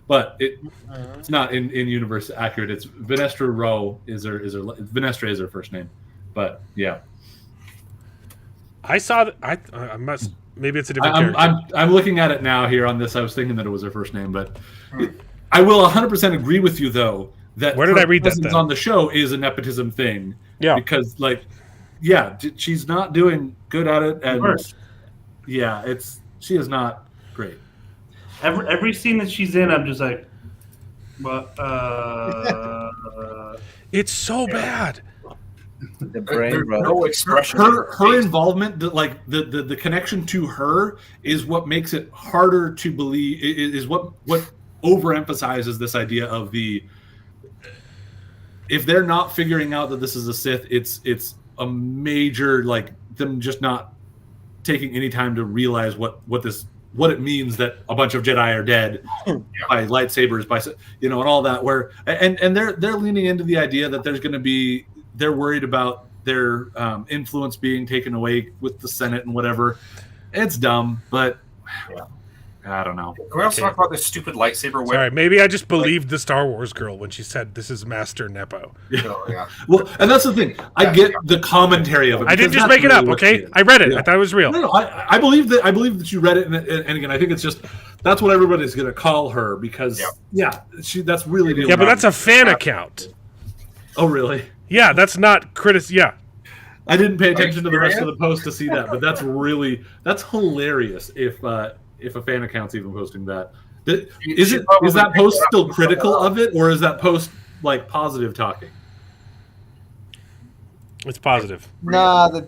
but it's not in universe accurate. It's Venestra Rowe Venestra is her first name, but yeah. I saw that. I must. Maybe it's a different character. I'm looking at it now here on this. I was thinking that it was her first name, but I will 100% agree with you though that where did I read that? On the show is a nepotism thing. Yeah, because she's not doing good at it, and she is not great. Every scene that she's in, I'm just like, but it's so bad. The brain, no expression. Her involvement, the connection to her, is what makes it harder to believe. Is what overemphasizes this idea of if they're not figuring out that this is a Sith, it's a major, them just not taking any time to realize what it means that a bunch of Jedi are dead by lightsabers, and all that. Where and they're leaning into the idea that they're worried about their influence being taken away with the Senate and whatever. It's dumb, but I don't know. Can we also talk about this stupid lightsaber whip? Sorry, maybe I just believed the Star Wars girl when she said this is Master Nepo. Well, and that's the thing. I get the commentary of it. I didn't just make it up, okay? I read it. I thought it was real. No, I believe that you read it, and again, I think it's just that's what everybody's going to call her because that's really the but that's a fan account. Oh, really? Yeah, that's not Yeah. I didn't pay attention to the rest of the post to see that, but that's hilarious if a fan account's even posting that. Is that post still critical of it, or is that post positive talking? It's positive. That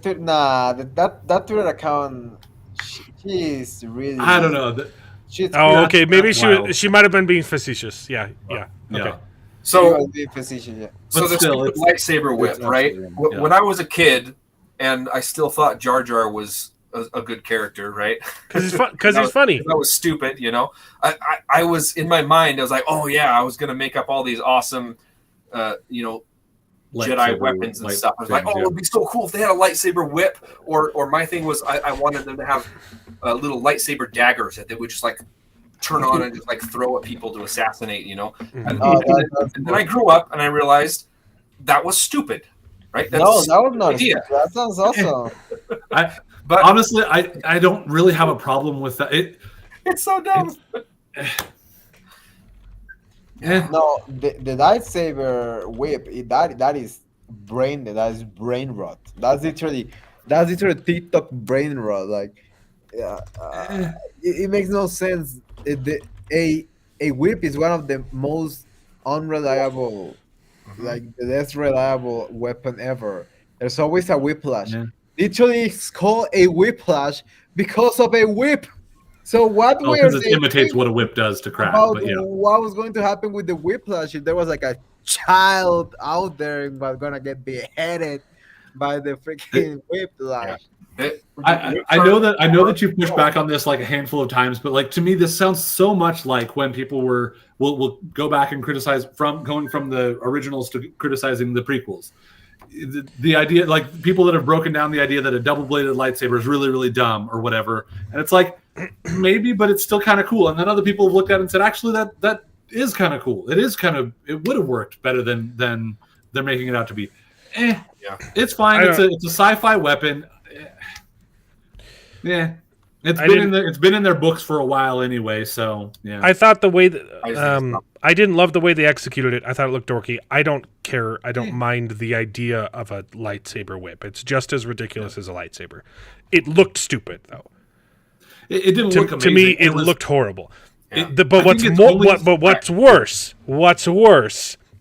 Twitter account, she's really. I don't know. She's Oh, okay. Maybe That's wild. she might have been being facetious. Yeah. Okay. Yeah. So physician. Yeah. So But the still, stupid it's- lightsaber whip, it's right? absolutely- When I was a kid, and I still thought Jar Jar was a good character, right? Because he's funny. That was stupid, you know. I was in my mind. I was like, oh yeah, I was gonna make up all these awesome, Jedi Lightsaber, weapons and light stuff. I was like, things, oh, it'd be so cool if they had a lightsaber whip. Or my thing was, I wanted them to have little lightsaber daggers that they would just like turn on and just like throw at people to assassinate, you know. And then I grew up and I realized that was stupid, right? No, that was not idea. stupid. That sounds awesome. But Honestly, I don't really have a problem with that. it's so dumb. No, the lightsaber whip, that is brain rot. That's literally TikTok brain rot. Like, it makes no sense. A whip is one of the most unreliable, like the less reliable weapon ever. There's always a whiplash. Yeah. Literally, it's called a whiplash because of a whip. So what were Because it they imitates thinking what a whip does to crap. about But yeah, what was going to happen with the whiplash if there was like a child out there and was gonna get beheaded by the freaking whiplash? I know that you pushed back on this like a handful of times, but like to me, this sounds so much like when people will go back and criticize going from the originals to criticizing the prequels. The idea, like people that have broken down the idea that a double-bladed lightsaber is really, really dumb or whatever, and it's like maybe, but it's still kind of cool. And then other people have looked at it and said, actually, that is kind of cool. It would have worked better than they're making it out to be. Yeah, it's fine. It's a sci-fi weapon. Yeah, it's been in their books for a while anyway. So yeah, I thought the way that I didn't love the way they executed it. I thought it looked dorky. I don't care. I don't mind the idea of a lightsaber whip. It's just as ridiculous as a lightsaber. It looked stupid though. It didn't look amazing. To me, it looked horrible. Yeah. But what's worse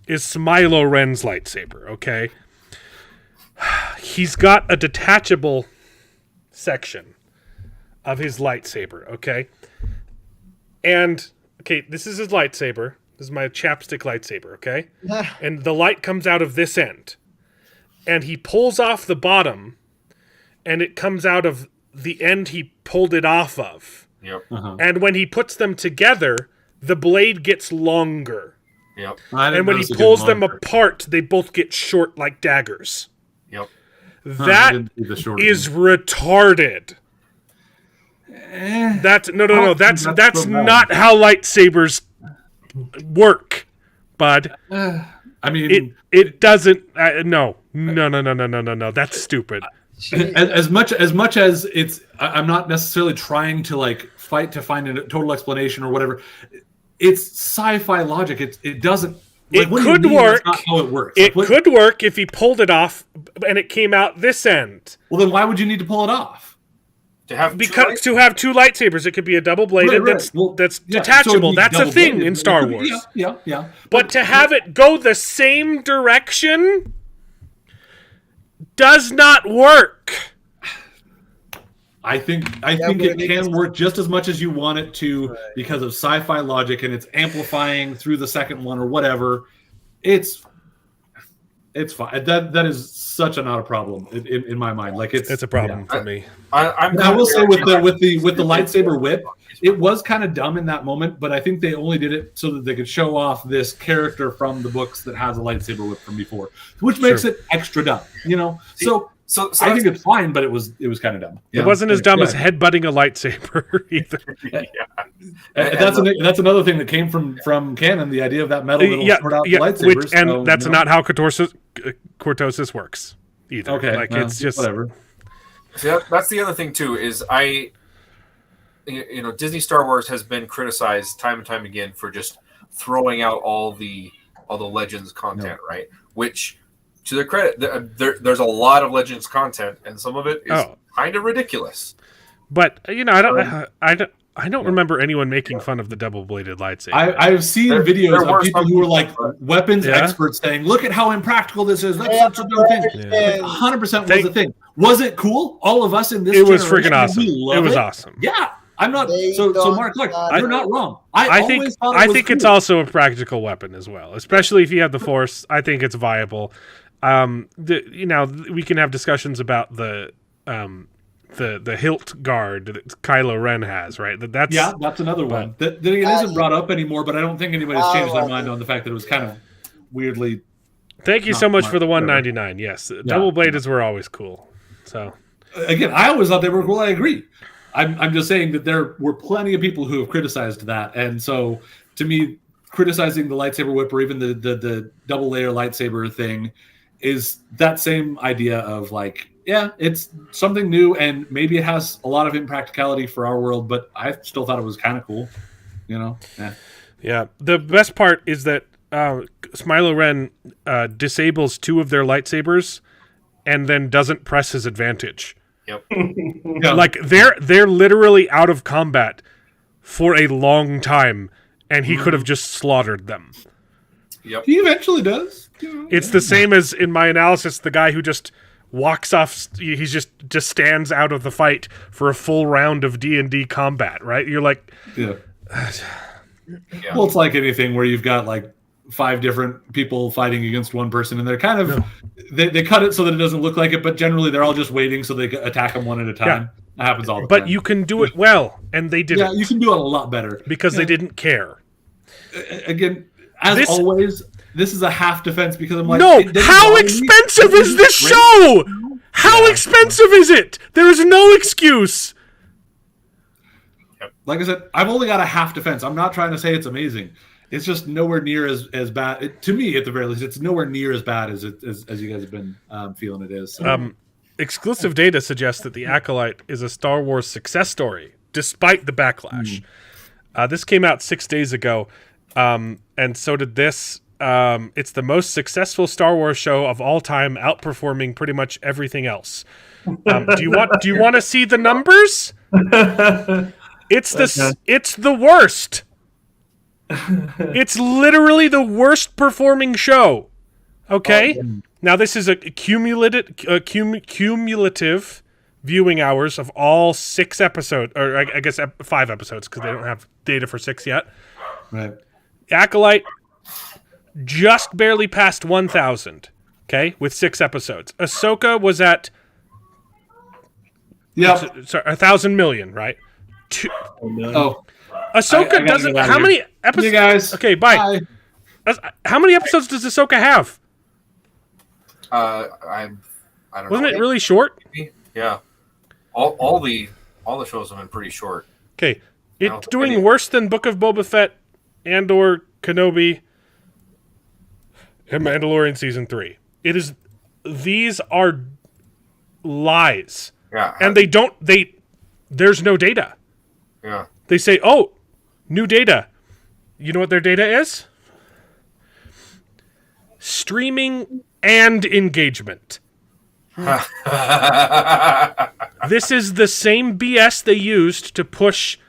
is Smilo Ren's lightsaber. Okay, he's got a detachable section of his lightsaber. Okay, this is his lightsaber. This is my chapstick lightsaber. Okay, and the light comes out of this end, and he pulls off the bottom, and it comes out of the end he pulled it off of. Yep. And when he puts them together, the blade gets longer. Yep. And when he pulls them apart, they both get short like daggers. Yep. That is retarded. That's no. That's not how lightsabers work, bud. I mean, it doesn't. No. That's stupid. As much as it's, I'm not necessarily trying to like fight to find a total explanation or whatever. It's sci-fi logic. It doesn't. Like, It could work. That's not how it works. It could work if he pulled it off and it came out this end. Well, then why would you need to pull it off? To have two lightsabers, it could be a double-bladed that's yeah, detachable. so That's a thing double-bladed. in Star Wars. Yeah. But to have it go the same direction does not work. I think it can work just as much as you want it to because of sci-fi logic, and it's amplifying through the second one or whatever. It's fine. That is such not a problem in my mind. Like it's a problem for me. I will say with the lightsaber whip, it was kind of dumb in that moment, but I think they only did it so that they could show off this character from the books that has a lightsaber whip from before, which makes it extra dumb. You know, so I think it's fine, but it was kind of dumb. It wasn't as dumb as headbutting a lightsaber either. That's another thing that came from canon, the idea of that metal that'll sort out the lightsabers. That's not how cortosis works either. Okay, like it's just whatever. See, that's the other thing too. Is Disney Star Wars has been criticized time and time again for just throwing out all the Legends content, right? Which, to their credit, there's a lot of Legends content, and some of it is kind of ridiculous. But I don't remember anyone making fun of the double-bladed lightsaber. I've seen videos of people who are like weapons experts saying, "Look at how impractical this is. That's such a dumb thing." 100% was a thing. Was it cool? All of us in this it was freaking awesome. We loved it was awesome. Yeah, I'm not. They So don't Mark, look, matter. you're not wrong. I always think thought it I was think it's cool. also a practical weapon as well, especially if you have the Force. I think it's viable. We can have discussions about the hilt guard that Kylo Ren has, right? That's another one that it isn't brought up anymore. But I don't think anybody's changed their mind on the fact that it was kind of weirdly. Thank you Not so much smart, for the whatever. $199. Yes, double bladeds were always cool. So Again, I always thought they were cool. I agree. I'm just saying that there were plenty of people who have criticized that, and so to me, criticizing the lightsaber whip or even the double layer lightsaber thing is that same idea of like, yeah, it's something new and maybe it has a lot of impracticality for our world, but I still thought it was kind of cool, Yeah. yeah, the best part is that Smilo Ren disables 2 of their lightsabers and then doesn't press his advantage. Yep. Yeah. Like they're literally out of combat for a long time, and he could have just slaughtered them. Yep. He eventually does. It's the same as in my analysis, the guy who just walks off. He just stands out of the fight for a full round of D&D combat, right? You're like, Yeah. Well, it's like anything where you've got like 5 different people fighting against one person, and they're kind of they cut it so that it doesn't look like it, but generally they're all just waiting so they attack them one at a time. Yeah. That happens all the but time. you can do it well, and they didn't. Yeah, you can do it a lot better because they didn't care. Again, as always, this is a half defense because I'm like, no, it doesn't how bother me. expensive is this show? How expensive is it? There is no excuse. Like I said, I've only got a half defense. I'm not trying to say it's amazing. It's just nowhere near as bad. To me, at the very least, it's nowhere near as bad as you guys have been feeling it is. So. Exclusive data suggests that The Acolyte is a Star Wars success story, despite the backlash. This came out 6 days ago, and so did this. It's the most successful Star Wars show of all time, outperforming pretty much everything else. Do you want to see the numbers? It's the worst. It's literally the worst performing show. Okay? Now this is a cumulative viewing hours of all 6 episodes, or I guess 5 episodes, because they don't have data for 6 yet. Right. Acolyte just barely passed 1,000. Okay, with 6 episodes. Ahsoka was at 1,000 million, right? Ahsoka doesn't. How many episodes? You guys. Okay, bye. How many episodes does Ahsoka have? I don't know. Wasn't it really short? Yeah. All the shows have been pretty short. Okay, it's doing worse than Book of Boba Fett, Andor, Kenobi, and Mandalorian season 3. These are lies. Yeah. And there's no data. Yeah. They say, "Oh, new data." You know what their data is? Streaming and engagement. This is the same BS they used to push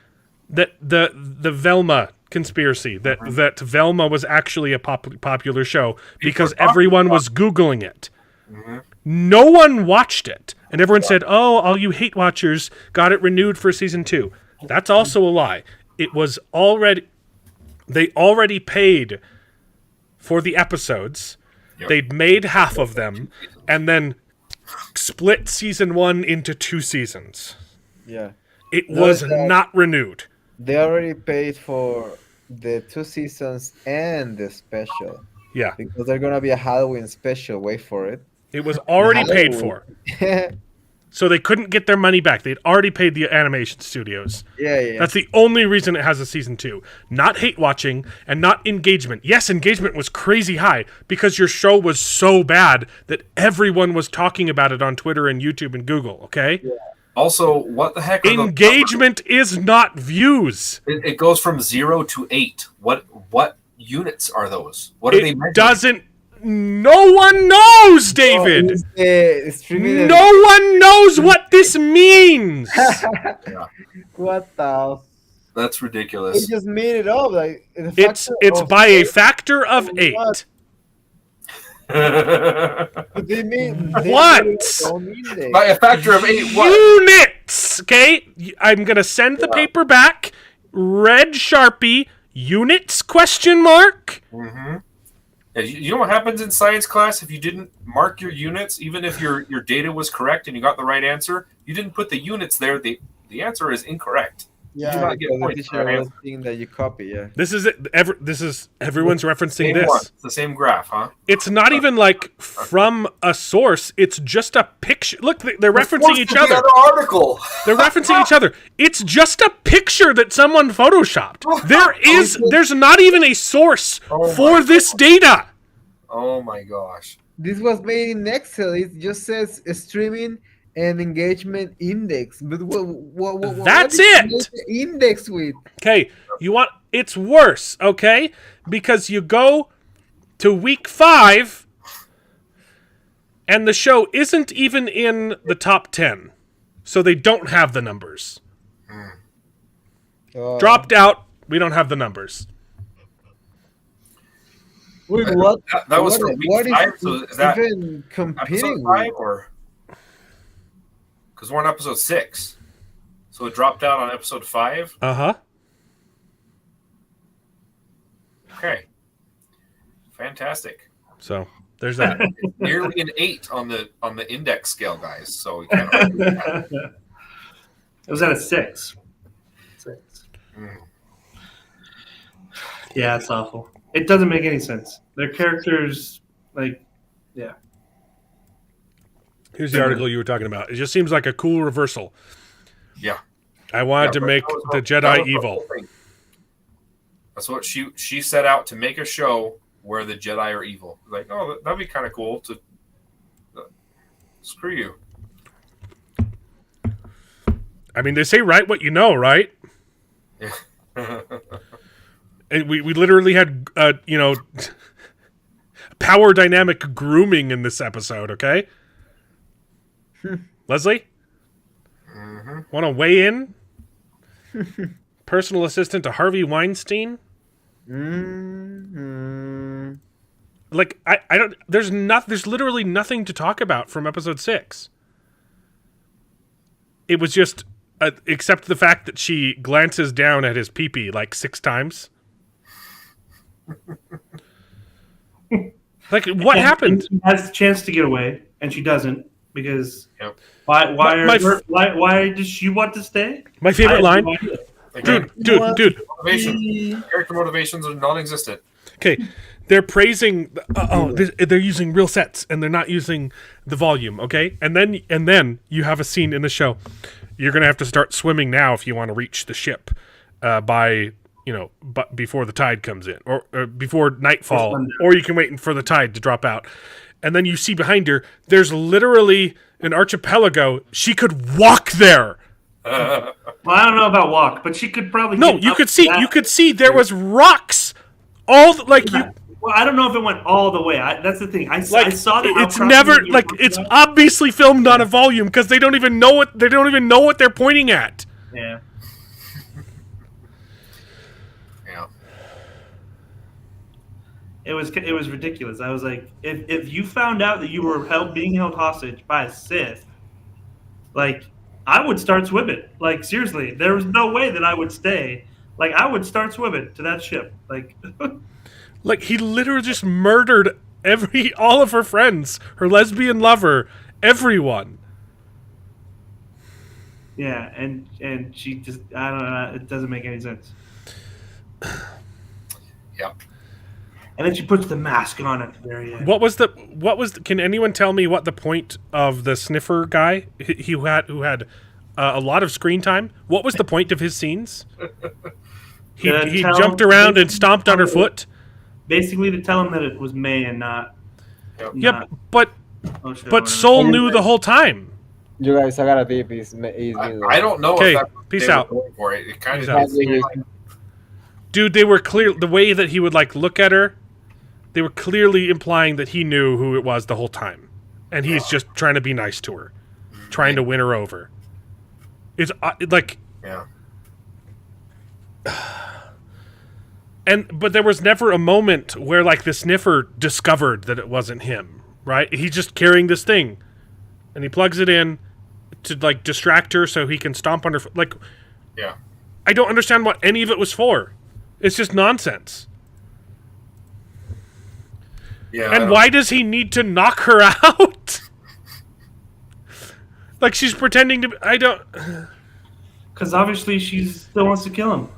the Velma conspiracy, that Velma was actually a popular show because everyone was Googling it. No one watched it. And everyone said, "Oh, all you hate watchers got it renewed for season 2. That's also a lie. They already paid for the episodes. Yep. They'd made half of them and then split season 1 into 2 seasons. Yeah. It was not renewed. They already paid for the 2 seasons and the special. Yeah. Because they're going to be a Halloween special. Wait for it. It was already paid for. So they couldn't get their money back. They'd already paid the animation studios. Yeah. That's the only reason it has a season 2. Not hate watching and not engagement. Yes, engagement was crazy high because your show was so bad that everyone was talking about it on Twitter and YouTube and Google, okay? Yeah. Also, what the heck? Engagement is not views. It goes from 0 to 8. What units are those? What are they measuring? No one knows, David. No one knows what this means. What the? That's ridiculous. They just made it up. It's by a factor of 8. They mean What? By a factor of 8. What? Units. Okay, I'm gonna send the paper back. Red Sharpie. Units? Question mark. Mm-hmm. Yeah, you know what happens in science class if you didn't mark your units, even if your data was correct and you got the right answer, you didn't put the units there. The answer is incorrect. You do Yeah, not get because the points for teacher that will answer. think that you copy. Yeah. This is it. This is everyone's referencing Same this. one. It's the same graph, huh? It's not even like from a source. It's just a picture. Look, they're referencing each other. The article. They're referencing each other. It's just a picture that someone photoshopped. There's not even a source for this data. Oh my gosh. This was made in Excel. It just says streaming and engagement index. But what That's did you it. make the index with? Okay, it's worse, okay? Because you go to week 5 and the show isn't even in the top 10. So they don't have the numbers. Dropped out, we don't have the numbers. Wait, what? That was for week 5. So is that even competing episode 5 or? Because we're on episode 6, so it dropped out on episode 5. Uh-huh. Okay. Fantastic. So there's that. It's nearly an 8 on the index scale, guys. So we can't argue with that. It was at a 6. 6. Yeah, it's awful. It doesn't make any sense. Their characters, like, yeah. Here's the article you were talking about. It just seems like a cool reversal. Yeah. I wanted to but make that was the that Jedi was the evil. whole thing. That's what she set out to make a show where the Jedi are evil. Like, oh, that'd be kind of cool to. Screw you. I mean, they say write what you know, right? Yeah. And we literally had, power dynamic grooming in this episode, okay? Leslie? Want to weigh in? Personal assistant to Harvey Weinstein? Like, I don't, there's literally nothing to talk about from episode 6. It was just, except the fact that she glances down at his pee-pee like 6 times. Like, what happened? She has a chance to get away, and she doesn't because Yep. why My does she want to stay? My favorite I have line, no idea. Again, dude. motivation. Character motivations are non-existent. Okay, they're praising. They're using real sets and they're not using the volume. Okay, and then you have a scene in the show. You're gonna have to start swimming now if you want to reach the ship by but before the tide comes in or before nightfall, or you can wait for the tide to drop out. And then you see behind her, there's literally an archipelago. She could walk there. Well, I don't know about walk, but she could probably. No, get you up could to see. that. You could see there was rocks. You. Well, I don't know if it went all the way. That's the thing. I saw the. It's outcropping never that you were talking it's about. obviously filmed on a volume because they don't even know what they're pointing at. Yeah. Yeah. It was ridiculous. I was like, if you found out that you were being held hostage by a Sith, like I would start swimming. Like seriously, there was no way that I would stay. Like I would start swimming to that ship. Like, Like he literally just murdered all of her friends, her lesbian lover, everyone. yeah, and she just I don't know. It doesn't make any sense. Yep. And then she puts the mask on at the very end. Can anyone tell me what the point of the sniffer guy who had a lot of screen time? What was the point of his scenes? He jumped around and stomped on her foot. Basically, to tell him that it was May and not. Yeah, but Osho or- Soul knew the whole time. You guys, I got a beep. I don't know Okay, if that's what peace they were out. going for. It kind Peace of out. Dude, they were clear. The way that he would look at her, they were clearly implying that he knew who it was the whole time, and he's just trying to be nice to her, trying to win her over. It's like yeah. But there was never a moment where like the sniffer discovered that it wasn't him, right? He's just carrying this thing, and he plugs it in to like distract her so he can stomp on her. Like, Yeah. I don't understand what any of it was for. It's just nonsense. Yeah. And why does he need to knock her out? Like she's pretending to. I don't. Because obviously she still wants to kill him.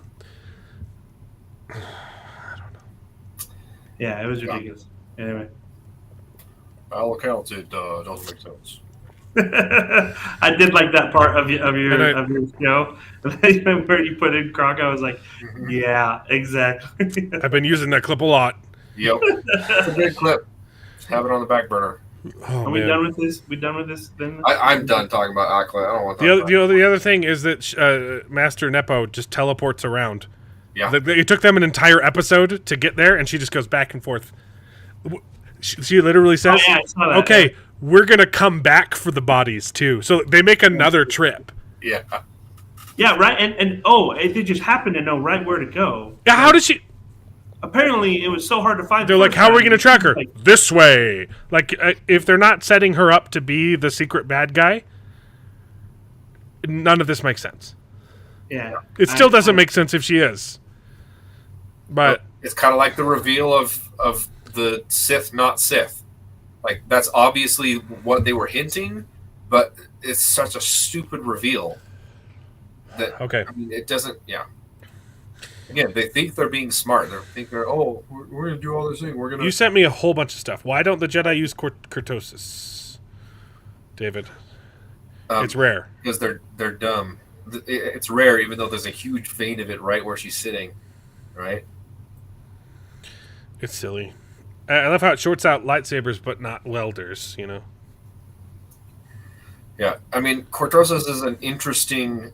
Yeah, it was ridiculous. Anyway. By all accounts, it doesn't make sense. I did like that part of your show where you put in Croc. I was like, yeah, exactly. I've been using that clip a lot. Yep. It's a good clip. Have it on the back burner. Oh, Are we done with this? We done with this then? I'm done talking about Akla. I don't want to talk The other thing is that Master Nepo just teleports around. Yeah. It took them an entire episode to get there, and she just goes back and forth. She literally says, I saw that, okay, we're going to come back for the bodies, too. So they make another trip. Yeah. Yeah, right. And they just happen to know right where to go. Yeah, how did she... Apparently, it was so hard to find. They're like, how are we going to track her? Like, This way. Like, if they're not setting her up to be the secret bad guy, none of this makes sense. yeah. It still doesn't make sense if she is. But It's kind of like the reveal of the Sith, not Sith. Like, that's obviously what they were hinting, but it's such a stupid reveal that, okay. I mean, it doesn't, yeah. Again, they think they're being smart. They think we're going to do all this thing. We're going to... You sent me a whole bunch of stuff. Why don't the Jedi use kurtosis, David? It's rare. Because they're dumb. It's rare, even though there's a huge vein of it right where she's sitting, right? It's silly. I love how it shorts out lightsabers, but not welders, you know? Yeah, I mean, kurtosis is an interesting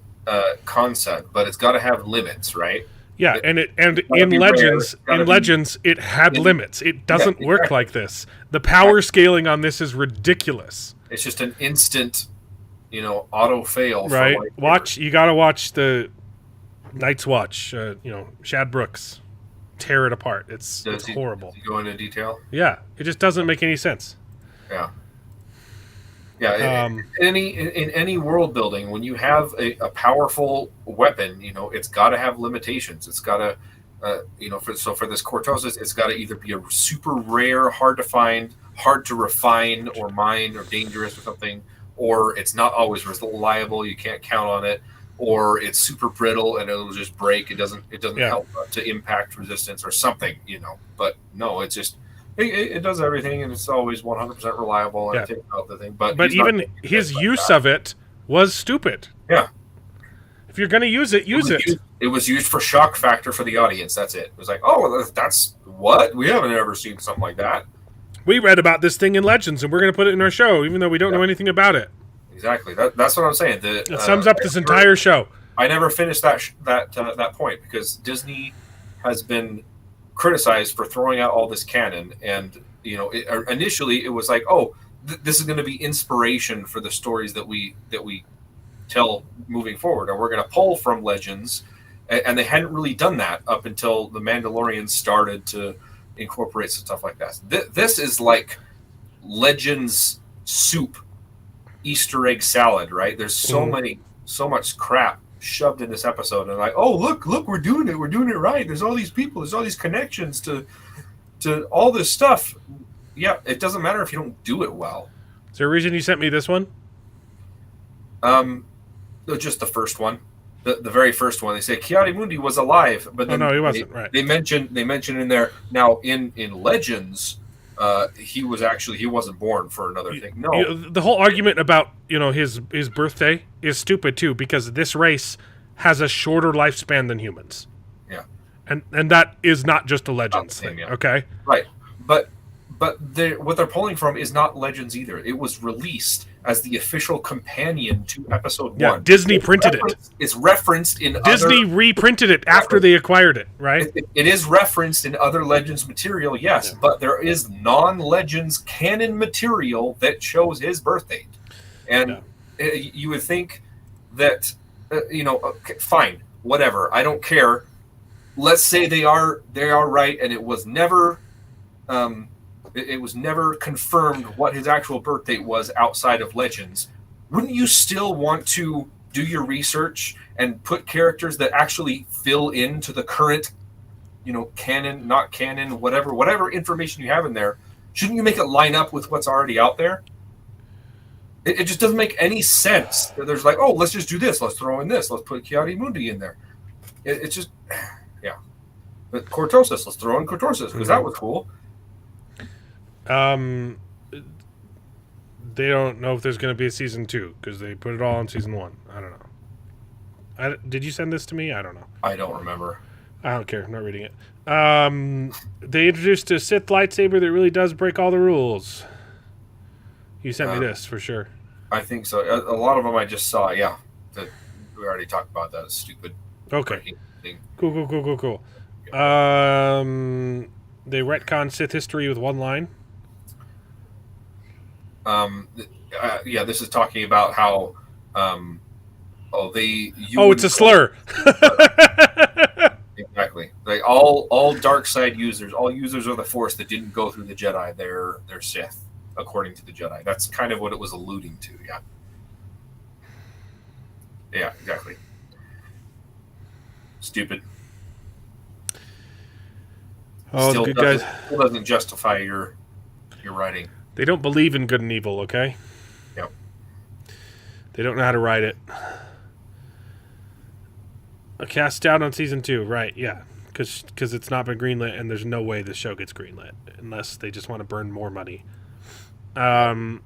concept, but it's got to have limits, right? Yeah, and in be Legends, rare. Legends, it had limits. It doesn't work exactly. like this. The power scaling on this is ridiculous. It's just an instant, auto fail. Right? You got to watch the Night's Watch. Shad Brooks tear it apart. It's horrible. Does he go into detail? Yeah, it just doesn't make any sense. Yeah. Yeah, in any world building, when you have a powerful weapon, it's got to have limitations. It's got to, for this kurtosis, it's got to either be a super rare, hard to find, hard to refine or mine or dangerous or something, or it's not always reliable. You can't count on it, or it's super brittle and it'll just break. It doesn't help to impact resistance or something, But no, it's just. It does everything, and it's always 100% reliable, and it takes out the thing. But even his use of it was stupid. Yeah. If you're going to use it, use it. It was used for shock factor for the audience. That's it. It was like, oh, that's what? We haven't ever seen something like that. We read about this thing in Legends, and we're going to put it in our show, even though we don't know anything about it. Exactly. That's what I'm saying. It sums up this entire show. I never finished that point because Disney has been criticized for throwing out all this canon, and initially it was like, oh, this is going to be inspiration for the stories that we tell moving forward, and we're going to pull from Legends, and they hadn't really done that up until the Mandalorian started to incorporate some stuff like that. This is like Legends soup, Easter egg salad, right? There's so much crap shoved in this episode, and like, oh, look, we're doing it right. There's all these people, there's all these connections to all this stuff. Yeah, it doesn't matter if you don't do it well. Is there a reason you sent me this one? Just the first one, the very first one. They say Ki-Adi-Mundi was alive, but then no, he wasn't. Right? They mention in there now in Legends. He wasn't born for another thing. No, the whole argument about his birthday is stupid too, because this race has a shorter lifespan than humans. Yeah, and that is not just a Legends thing. Yeah. Okay, right, but what they're pulling from is not Legends either. It was released as the official companion to Episode 1. Yeah, Disney printed it. It's referenced in Disney reprinted it after they acquired it, right? It is referenced in other Legends material, yes, but there is non-Legends canon material that shows his birth date. And you would think that, okay, fine, whatever, I don't care. let's say they are right, and it was never it was never confirmed what his actual birth date was outside of Legends. Wouldn't you still want to do your research and put characters that actually fill into the current, canon, not canon, whatever information you have in there? Shouldn't you make it line up with what's already out there? It just doesn't make any sense. There's like, oh, let's just do this. Let's throw in this. Let's put Ki-Adi-Mundi in there. It's just, yeah. But Cortosis, let's throw in Cortosis because that was cool. They don't know if there's going to be a season 2 because they put it all in season 1. I don't know. Did you send this to me? I don't know. I don't remember. I don't care. I'm not reading it. They introduced a Sith lightsaber that really does break all the rules. You sent me this for sure. I think so. A lot of them I just saw. Yeah, that we already talked about that. It's stupid. Okay. Thing. Cool. They retcon Sith history with one line. Yeah, this is talking about how. It's a slur. Exactly. Like all dark side users, all users of the Force that didn't go through the Jedi, they're Sith, according to the Jedi. That's kind of what it was alluding to. Yeah. Yeah. Exactly. Stupid. Oh, the good guys. Still doesn't justify your writing. They don't believe in good and evil. Okay. Yep. They don't know how to write it. A cast down on season 2, right? Yeah, because it's not been greenlit, and there's no way the show gets greenlit unless they just want to burn more money. The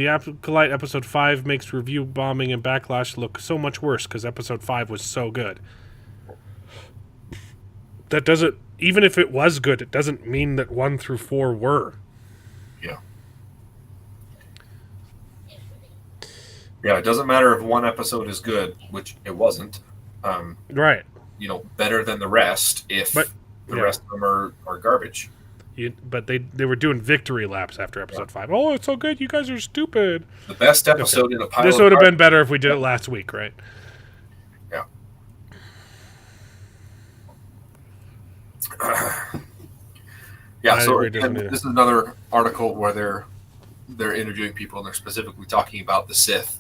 Acolyte episode 5 makes review bombing and backlash look so much worse because episode 5 was so good. That doesn't, even if it was good, it doesn't mean that 1 through 4 were. Yeah. Yeah, it doesn't matter if one episode is good, which it wasn't. Right. Better than the rest if the rest of them are garbage. But they were doing victory laps after episode 5. Oh, it's so good. You guys are stupid. The best episode in a pile. This would have been better if we did it last week, right? Yeah. Yeah. So this is another article where they're interviewing people and they're specifically talking about the Sith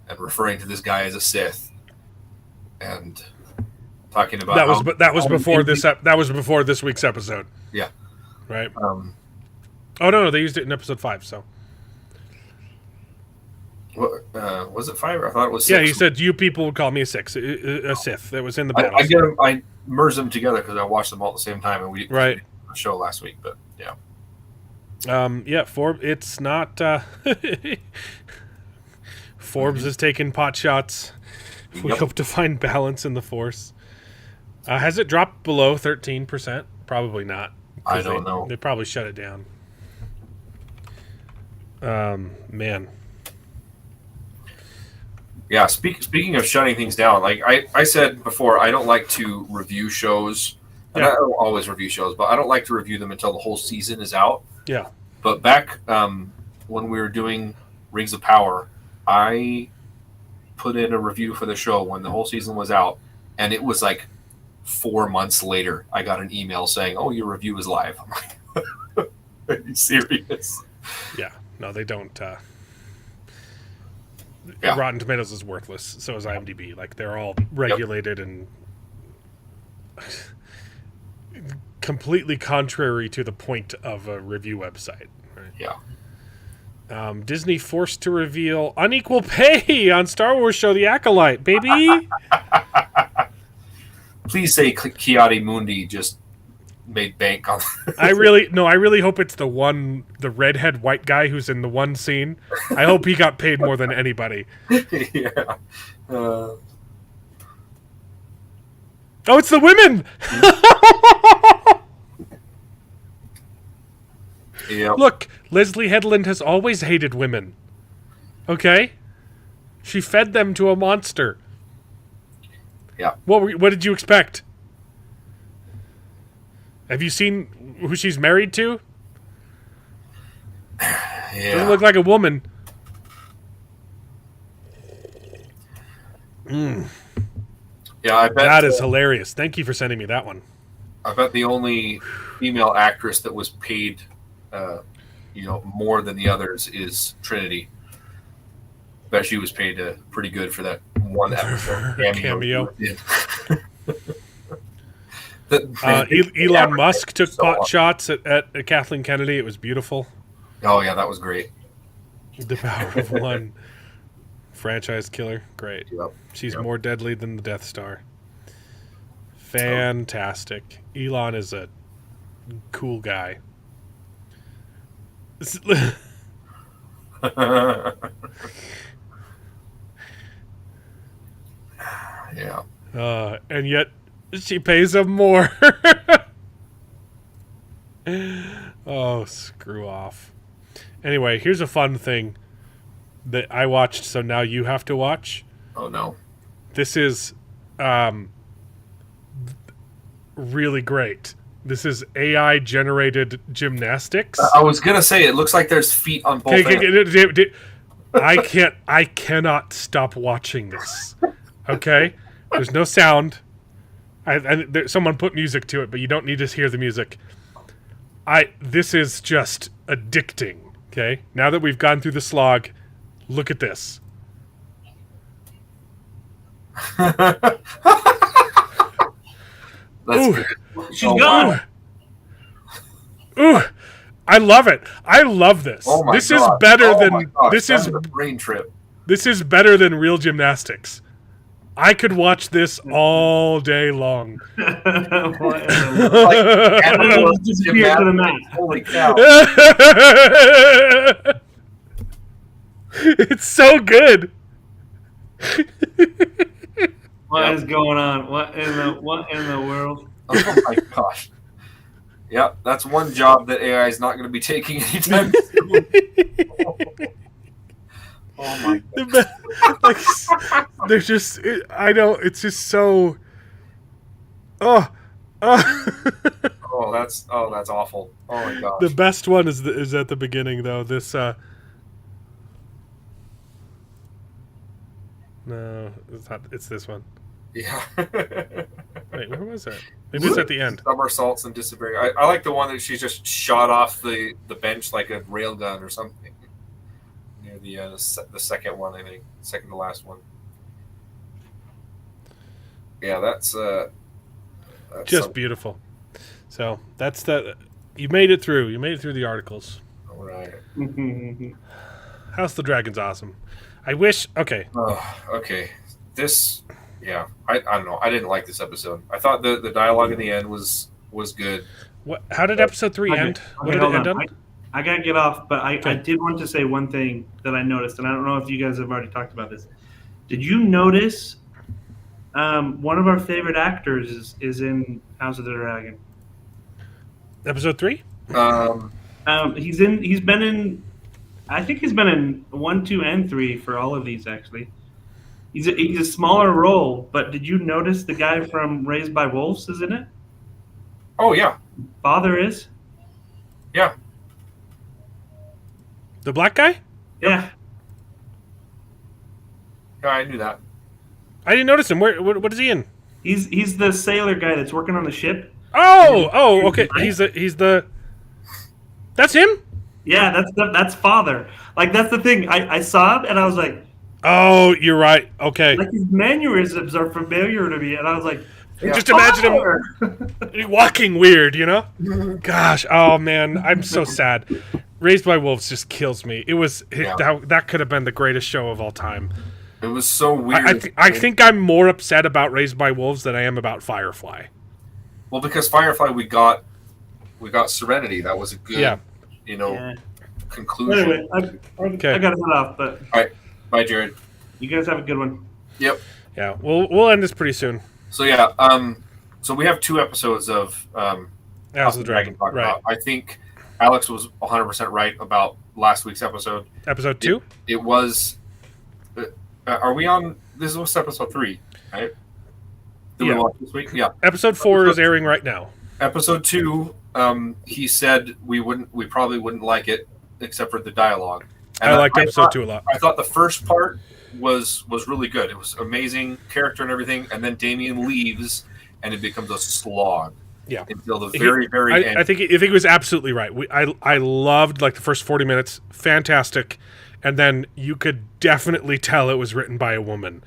and referring to this guy as a Sith and talking about that was before this week's episode. Yeah. Right. Oh no, they used it in episode 5. So. What, was it 5? I thought it was 6. Yeah, he said you people would call me a Sith. That was in the battle. I merged them together because I watched them all at the same time, and we didn't right the show last week. But yeah. It's not. Forbes is taking pot shots. We hope to find balance in the Force. Has it dropped below 13%? Probably not. I don't know. They probably shut it down. Man. Yeah, speaking of shutting things down, like I said before, I don't like to review shows. And I don't always review shows, but I don't like to review them until the whole season is out. Yeah. But back when we were doing Rings of Power, I put in a review for the show when the whole season was out, and it was like 4 months later, I got an email saying, "Oh, your review is live." I'm like, "Are you serious?" Yeah. No, they don't. Rotten Tomatoes is worthless. So is IMDb. Like they're all regulated and completely contrary to the point of a review website. Right? Yeah. Disney forced to reveal unequal pay on Star Wars show The Acolyte, baby. Please say Ki-Adi-Mundi just made bank on. I really hope it's the redhead white guy who's in the one scene. I hope he got paid more than anybody. Yeah. Oh, it's the women. Yep. Look, Leslie Headland has always hated women. Okay? She fed them to a monster. Yeah. What did you expect? Have you seen who she's married to? Yeah. Doesn't look like a woman. Yeah, I bet That is hilarious. Thank you for sending me that one. I bet the only female actress that was paid, more than the others is Trinity. I bet she was paid pretty good for that one episode cameo. Elon Musk took pot shots at Kathleen Kennedy. It was beautiful. Oh yeah, that was great. The power of one. Franchise killer. Great. Yep. She's more deadly than the Death Star. Fantastic. Elon is a cool guy. Yeah. And yet she pays him more. Oh, screw off. Anyway, here's a fun thing that I watched, so now you have to watch. Oh no. This is really great. This is AI generated gymnastics. I was gonna say it looks like there's feet on both. I cannot stop watching this. Okay, there's no sound. Someone put music to it, but you don't need to hear the music. This is just addicting. Okay, now that we've gone through the slog, look at this. Ooh. She's gone. Ooh, I love it. I love this. Oh my this God. is better Oh than my gosh, this that's is a brain trip. This is better than real gymnastics. I could watch this all day long. Disappear to the mat. Holy cow! It's so good. What is going on? What in the world? Oh my gosh! Yep, that's one job that AI is not going to be taking anytime soon. Oh my God. They're just. It's just so. Oh, that's awful. Oh my gosh. The best one is at the beginning though. This. No, it's not. It's this one. Yeah. Wait, where was that? Maybe it's at the end. Somersaults and disappearing. I like the one that she just shot off the bench like a railgun or something. Near the second one, I think. Second to last one. Yeah, that's just something. Beautiful. So that's the. You made it through. You made it through the articles. All right. House of the Dragon's awesome. I wish. Okay. Okay. This. Yeah. I don't know. I didn't like this episode. I thought the dialogue in the end was good. What? How did episode 3 end? What did it end on? I gotta get off, but I did want to say one thing that I noticed, and I don't know if you guys have already talked about this. Did you notice one of our favorite actors is in House of the Dragon? Episode 3? He's been in. I think he's been in 1, 2, and 3 for all of these. Actually, he's a smaller role. But did you notice the guy from Raised by Wolves is in it? Oh yeah, Father is. Yeah. The black guy? Yeah. Yeah, I knew that. I didn't notice him. What is he in? He's the sailor guy that's working on the ship. Oh, okay. He's the. That's him. Yeah, that's Father. Like that's the thing. I saw it and I was like, oh, you're right. Okay. Like his mannerisms are familiar to me, and I was like, just imagine him walking weird, you know? Gosh, oh man, I'm so sad. Raised by Wolves just kills me. It was that could have been the greatest show of all time. It was so weird. I think I'm more upset about Raised by Wolves than I am about Firefly. Well, because Firefly, we got Serenity. That was a good, conclusion. Anyway, I gotta head off, but all right, bye, Jared. You guys have a good one. Yep. Yeah, we'll end this pretty soon. So yeah, so we have 2 episodes of House of the Dragon. Right. I think Alex was 100% right about last week's episode. Episode 2? It was. Are we on? This was episode 3, right? Did we watch this week? Yeah. Episode 4 is airing right now. Episode 2, he said we probably wouldn't like it except for the dialogue. And I liked episode 2 a lot. I thought the first part was really good. It was amazing character and everything, and then Damien leaves, and it becomes a slog. Yeah, until the very end. I think it was absolutely right. I loved like the first 40 minutes, fantastic, and then you could definitely tell it was written by a woman.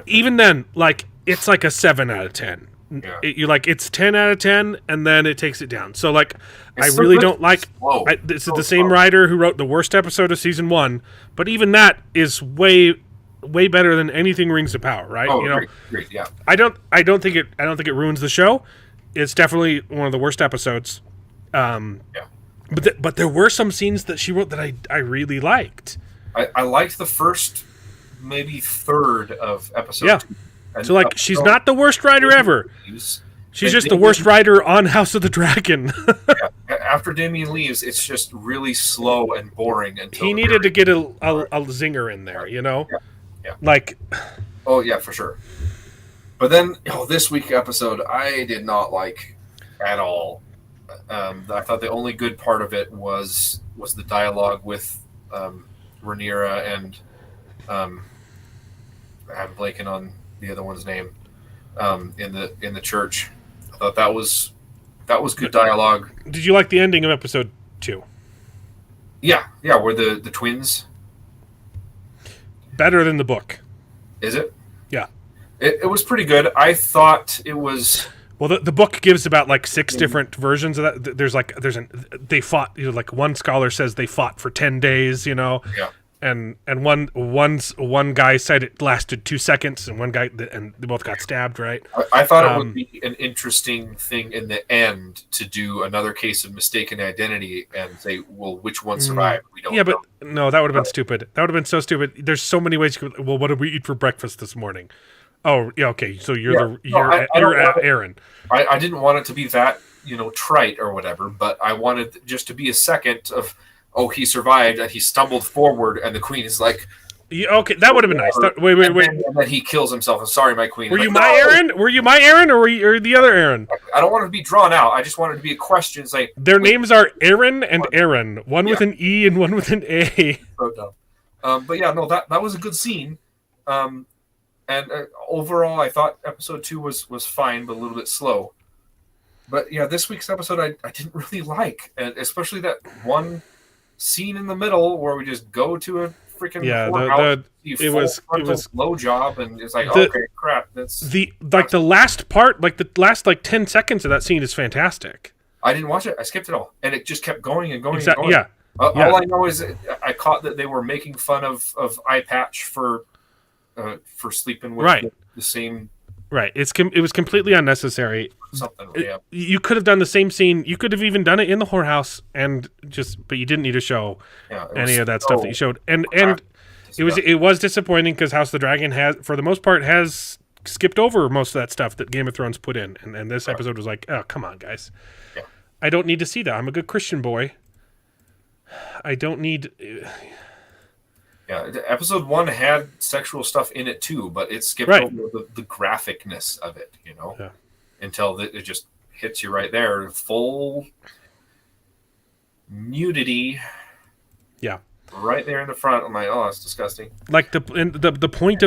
Even then, like it's like a 7 out of 10. Yeah. It's 10 out of 10, and then it takes it down. So like, It's I so really good. don't like. Slow. This is So the same slow. writer who wrote the worst episode of season 1, but even that is way better than anything Rings of Power, right? Oh, great, yeah. I don't think it ruins the show. It's definitely one of the worst episodes. Yeah. But there were some scenes that she wrote that I really liked. I liked the first maybe third of episode Yeah. 2. And So like she's not the worst writer ever. She's just the worst writer on House of the Dragon. After Damien leaves, it's just really slow and boring. Until He needed to get a zinger in there, you know? Yeah. Like, oh yeah, for sure. But then this week episode, I did not like at all. I thought the only good part of it was the dialogue with Rhaenyra and I'm blanking on the other one's name in the church. I thought that was good dialogue. did you like the ending of episode 2? Yeah, where the twins. Better than the book. Is it? Yeah. It was pretty good. I thought it was. Well, the book gives about like 6 different versions of that. They fought. Like one scholar says they fought for 10 days. Yeah. And one guy said it lasted 2 seconds, and one guy and they both got stabbed. Right. I thought it would be an interesting thing in the end to do another case of mistaken identity and say, well, which one survived? We don't. Yeah, know. but no, that would have been stupid. That would have been so stupid. There's so many ways. Well, what did we eat for breakfast this morning? Oh, yeah, okay. So you're Aaron. I didn't want it to be that trite or whatever, but I wanted just to be a second of he survived and he stumbled forward and the queen is like, Yeah, okay, that would have been nice. Wait. and then he kills himself. I'm sorry, my queen. Were Like, you my Aaron? Were you my Aaron, or were you the other Aaron? I don't want it to be drawn out. I just want it to be a question. It's like Their names are Aaron and Aaron. One with an E and one with an A. so dumb. But yeah, no, that was a good scene. And overall, I thought episode 2 was fine, but a little bit slow. But yeah, this week's episode I didn't really like, and especially that one scene in the middle where we just go to a freaking courthouse, it was low job, and it's like okay, crap. That's the last part, like the last 10 seconds of that scene is fantastic. I didn't watch it. I skipped it all, and it just kept going and going. Exactly. And going. Yeah. All I know is I caught that they were making fun of Eye Patch for sleeping with the same. Right. It was completely unnecessary. Something. You could have done the same scene. You could have even done it in the whorehouse, but you didn't need to show any of that stuff that you showed. And it was disappointing because House of the Dragon for the most part has skipped over most of that stuff that Game of Thrones put in, and this episode was like, oh, come on, guys. Yeah. I don't need to see that. I'm a good Christian boy. I don't need. Yeah, episode 1 had sexual stuff in it too, but it skipped over the graphicness of it, until it just hits you right there, full nudity. Yeah, right there in the front. I'm like, oh, that's disgusting. Like the point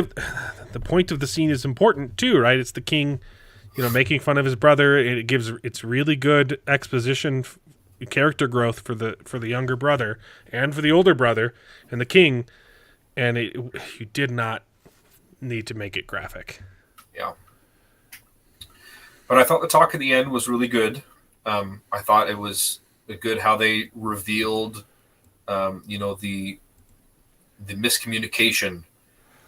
of the scene is important too, right? It's the king, making fun of his brother. It's really good exposition, character growth for the younger brother and for the older brother and the king. And you did not need to make it graphic. Yeah. But I thought the talk at the end was really good. I thought it was good how they revealed, the miscommunication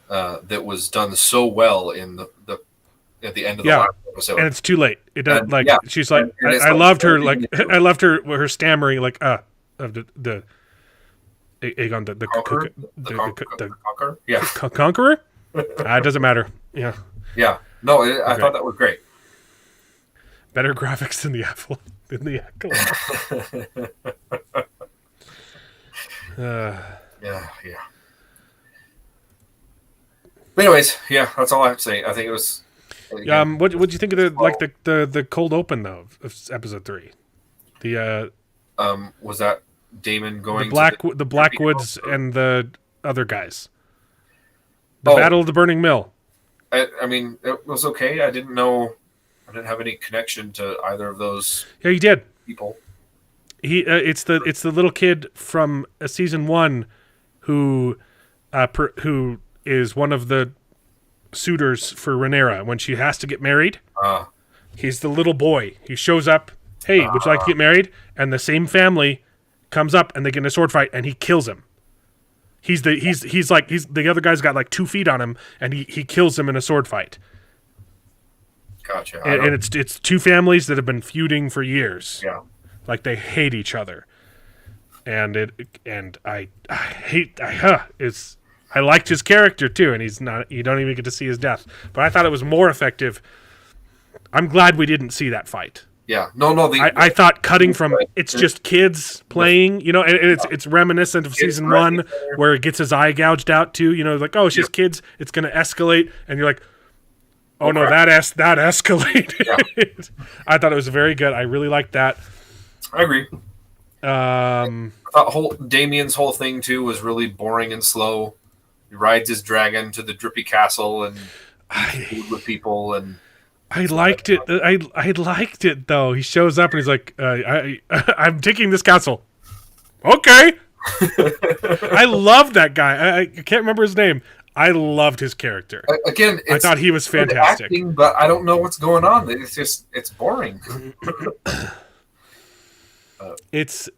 that was done so well in the at the end of the last episode. And it's too late. It doesn't she's like, I loved her stammering of the Aegon, the Conqueror? Yeah. Conqueror? It doesn't matter. Yeah. Yeah. No, I thought that was great. Better graphics than the Apple. Yeah. But anyways, that's all I have to say. I think it was. What do you think of the cold open though of episode 3? Was that Damon going the Blackwoods and the other guys? The Battle of the Burning Mill. I mean, it was okay. I didn't have any connection to either of those. Yeah, you did. People. It's the little kid from season 1 who is one of the suitors for Rhaenyra when she has to get married. He's the little boy. He shows up. Hey, would you like to get married? And the same family comes up and they get in a sword fight and he kills him. He's the other guy's got like 2 feet on him and he kills him in a sword fight. Gotcha. And it's 2 families that have been feuding for years. Yeah. Like they hate each other. And I liked his character too, and you don't even get to see his death. But I thought it was more effective. I'm glad we didn't see that fight. Yeah. No. I thought cutting from it's just kids playing, and it's reminiscent of season 1 where it gets his eye gouged out too. Like, oh, it's just kids. It's going to escalate, and you're like, oh no, that escalated. Yeah. I thought it was very good. I really liked that. I agree. I thought Damien's whole thing too was really boring and slow. He rides his dragon to the drippy castle and food with people, and I liked it. I liked it though. He shows up and he's like, "I'm taking this castle." Okay. I love that guy. I can't remember his name. I loved his character. Again, I thought he was fantastic. Acting, but I don't know what's going on. It's boring. It's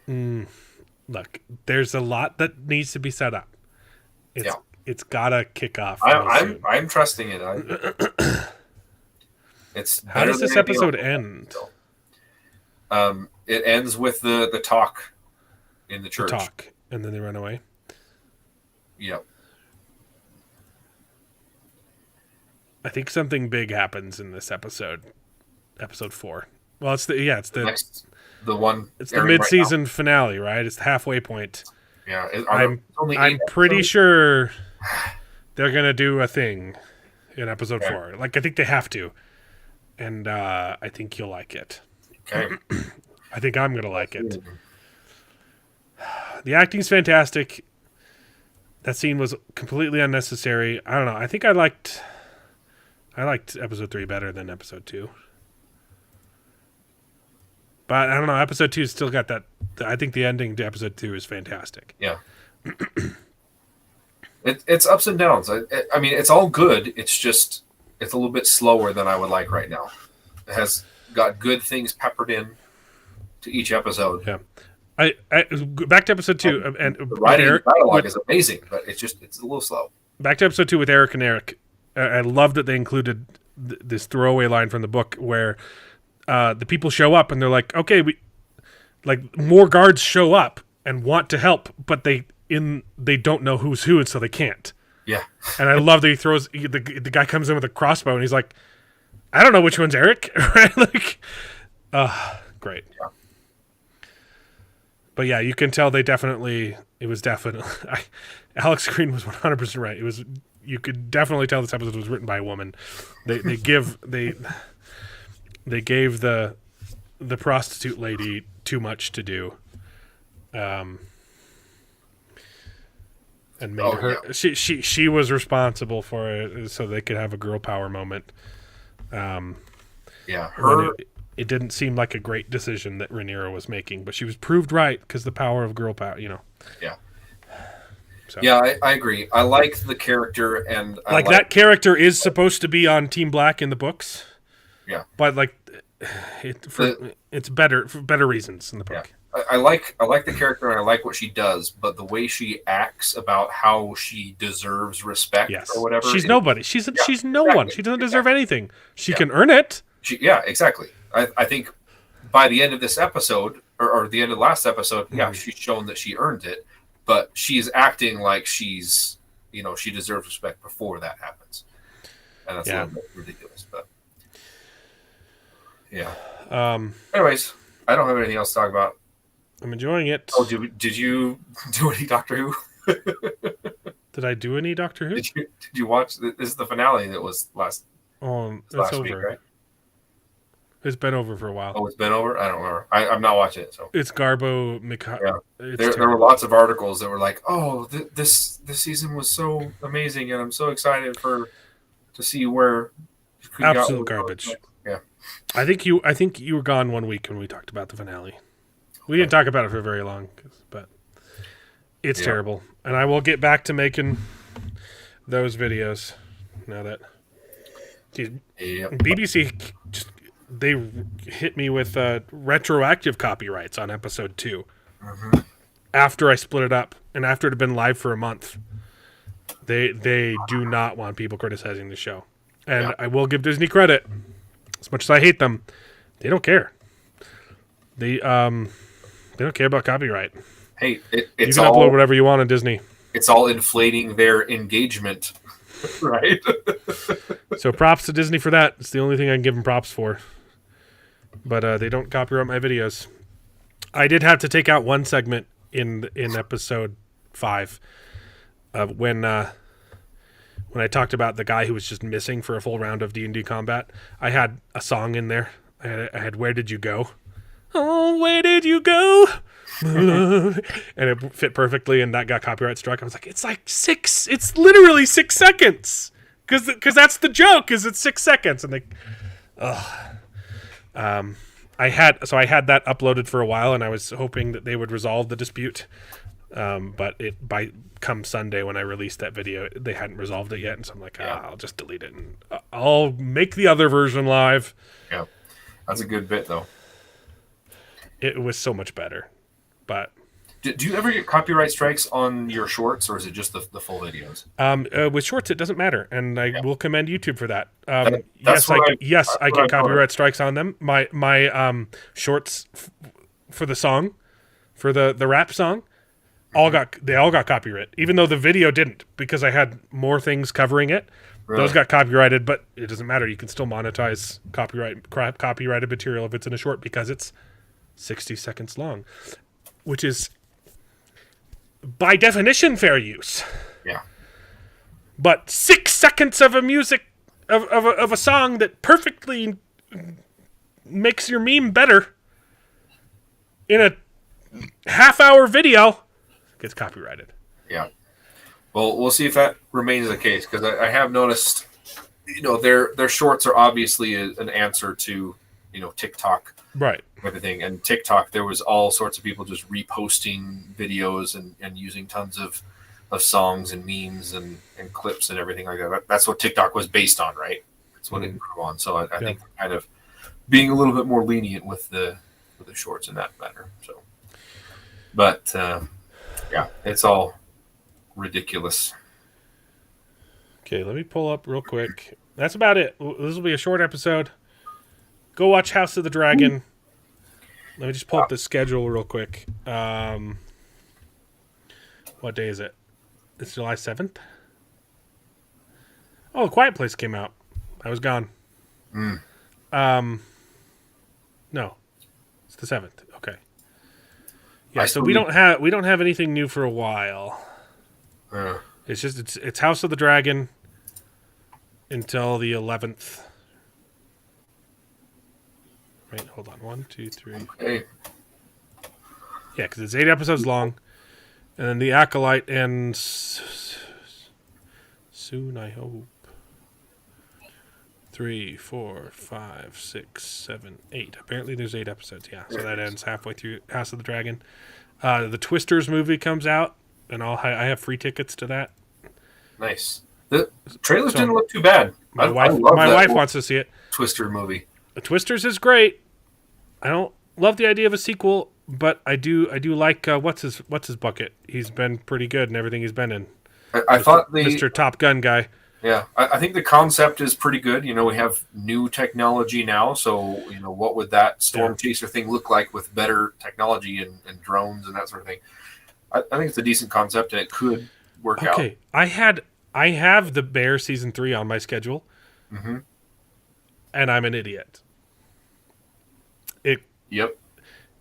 look, there's a lot that needs to be set up. It's gotta kick off. I'm trusting it. How does this episode end? It ends with the talk in the church. And then they run away. Yep. I think something big happens in this episode 4. Well, it's the mid-season finale, right? It's the halfway point. Yeah, I'm pretty sure they're gonna do a thing in episode 4. Like I think they have to, and I think you'll like it. Okay. I think I'm gonna like it. The acting's fantastic. That scene was completely unnecessary. I don't know. I think I liked episode 3 better than episode 2. But I don't know. Episode 2 still got that. I think the ending to episode 2 is fantastic. Yeah. It's ups and downs. I mean, it's all good. It's just it's a little bit slower than I would like right now. It has got good things peppered in to each episode. Yeah. I back to episode 2 and the writing and dialogue is amazing, but it's a little slow. Back to episode 2 with Eric and Eric. I love that they included this throwaway line from the book where the people show up and they're like, okay, more guards show up and want to help, but they don't know who's who, and so they can't. Yeah. And I love that he throws the guy comes in with a crossbow and he's like, I don't know which one's Eric, right? Like, great. Yeah. But yeah, you can tell Alex Green was 100% right. You could definitely tell this episode was written by a woman. They gave the prostitute lady too much to do, and made her. Yeah. She was responsible for it, so they could have a girl power moment. It didn't seem like a great decision that Rhaenyra was making, but she was proved right because the power of girl power. Yeah. So. Yeah, I agree. I like the character, and that character is supposed to be on Team Black in the books. Yeah, but it's better for better reasons in the book. Yeah. I like the character, and I like what she does, but the way she acts about how she deserves respect or whatever. She's nobody. She's no one. She doesn't deserve anything. She can earn it. Exactly. I think by the end of this episode, or the end of the last episode, she's shown that she earned it. But she's acting like she's, she deserves respect before that happens. And that's a little bit ridiculous. But, yeah. Anyways, I don't have anything else to talk about. I'm enjoying it. Oh, did you do any Doctor Who? Did I do any Doctor Who? Did you watch? This is the finale that was last week, over. Right? It's been over for a while. Oh, it's been over. I don't remember. I'm not watching it. So It's Garbo yeah. There were lots of articles that were like, "Oh, this season was so amazing, and I'm so excited to see where." Absolute garbage. Yeah. I think you were gone 1 week when we talked about the finale. We didn't talk about it for very long, but it's terrible. And I will get back to making those videos now that BBC they hit me with retroactive copyrights on episode 2 after I split it up and after it had been live for a month. They do not want people criticizing the show, and I will give Disney credit. As much as I hate them, they don't care. They don't care about copyright. Hey, you it's can upload whatever you want on Disney. It's all inflating their engagement, right? So props to Disney for that. It's the only thing I can give them props for. But they don't copyright my videos. I did have to take out one segment in episode 5 when I talked about the guy who was just missing for a full round of D&D combat. I had a song in there. I had "Where Did You Go?" Oh, where did you go? And it fit perfectly, and that got copyright struck. I was like, it's literally 6 seconds. Because that's the joke, is it's 6 seconds. And I had that uploaded for a while, and I was hoping that they would resolve the dispute. But by come Sunday when I released that video, they hadn't resolved it yet, and so I'm like, I'll just delete it, and I'll make the other version live. Yeah, that's a good bit, though. It was so much better, but... Do you ever get copyright strikes on your shorts, or is it just the full videos? With shorts, it doesn't matter, and I will commend YouTube for that. I get copyright strikes on them. My shorts for the song, for the rap song, they all got copyright, even though the video didn't, because I had more things covering it. Really? Those got copyrighted, but it doesn't matter. You can still monetize copyrighted material if it's in a short, because it's 60 seconds long, which is by definition fair use. Yeah. But 6 seconds of a music of a song that perfectly makes your meme better in a half-hour video gets copyrighted. Yeah. Well, we'll see if that remains the case, because I have noticed, their shorts are obviously an answer to, TikTok. Right. Everything. And TikTok, there was all sorts of people just reposting videos and using tons of songs and memes and clips and everything like that. That's what TikTok was based on, right? That's what it grew on. So I think kind of being a little bit more lenient with the shorts in that matter. So, but it's all ridiculous. Okay, let me pull up real quick. That's about it. This will be a short episode. Go watch House of the Dragon. Let me just pull up the schedule real quick. What day is it? It's July 7th? Oh, Quiet Place came out. I was gone. No. It's the 7th. Okay. Yeah, so we don't have anything new for a while. It's just it's House of the Dragon until the 11th. Wait, hold on. 1, 2, 3. Okay. Yeah, because it's 8 episodes long, and then the Acolyte ends soon, I hope. 3, 4, 5, 6, 7, 8. Apparently, there's 8 episodes. Yeah, so that ends halfway through House of the Dragon. The Twisters movie comes out, and I have free tickets to that. Nice. The trailers didn't look too bad. My wife wants to see it. Twister movie. The Twisters is great. I don't love the idea of a sequel, but I do like what's his bucket. He's been pretty good in everything he's been in. I thought Mr. Top Gun guy. Yeah, I think the concept is pretty good. We have new technology now, so what would that storm chaser thing look like with better technology and drones and that sort of thing? I think it's a decent concept, and it could work out. Okay, I have the Bear season 3 on my schedule, and I'm an idiot. Yep.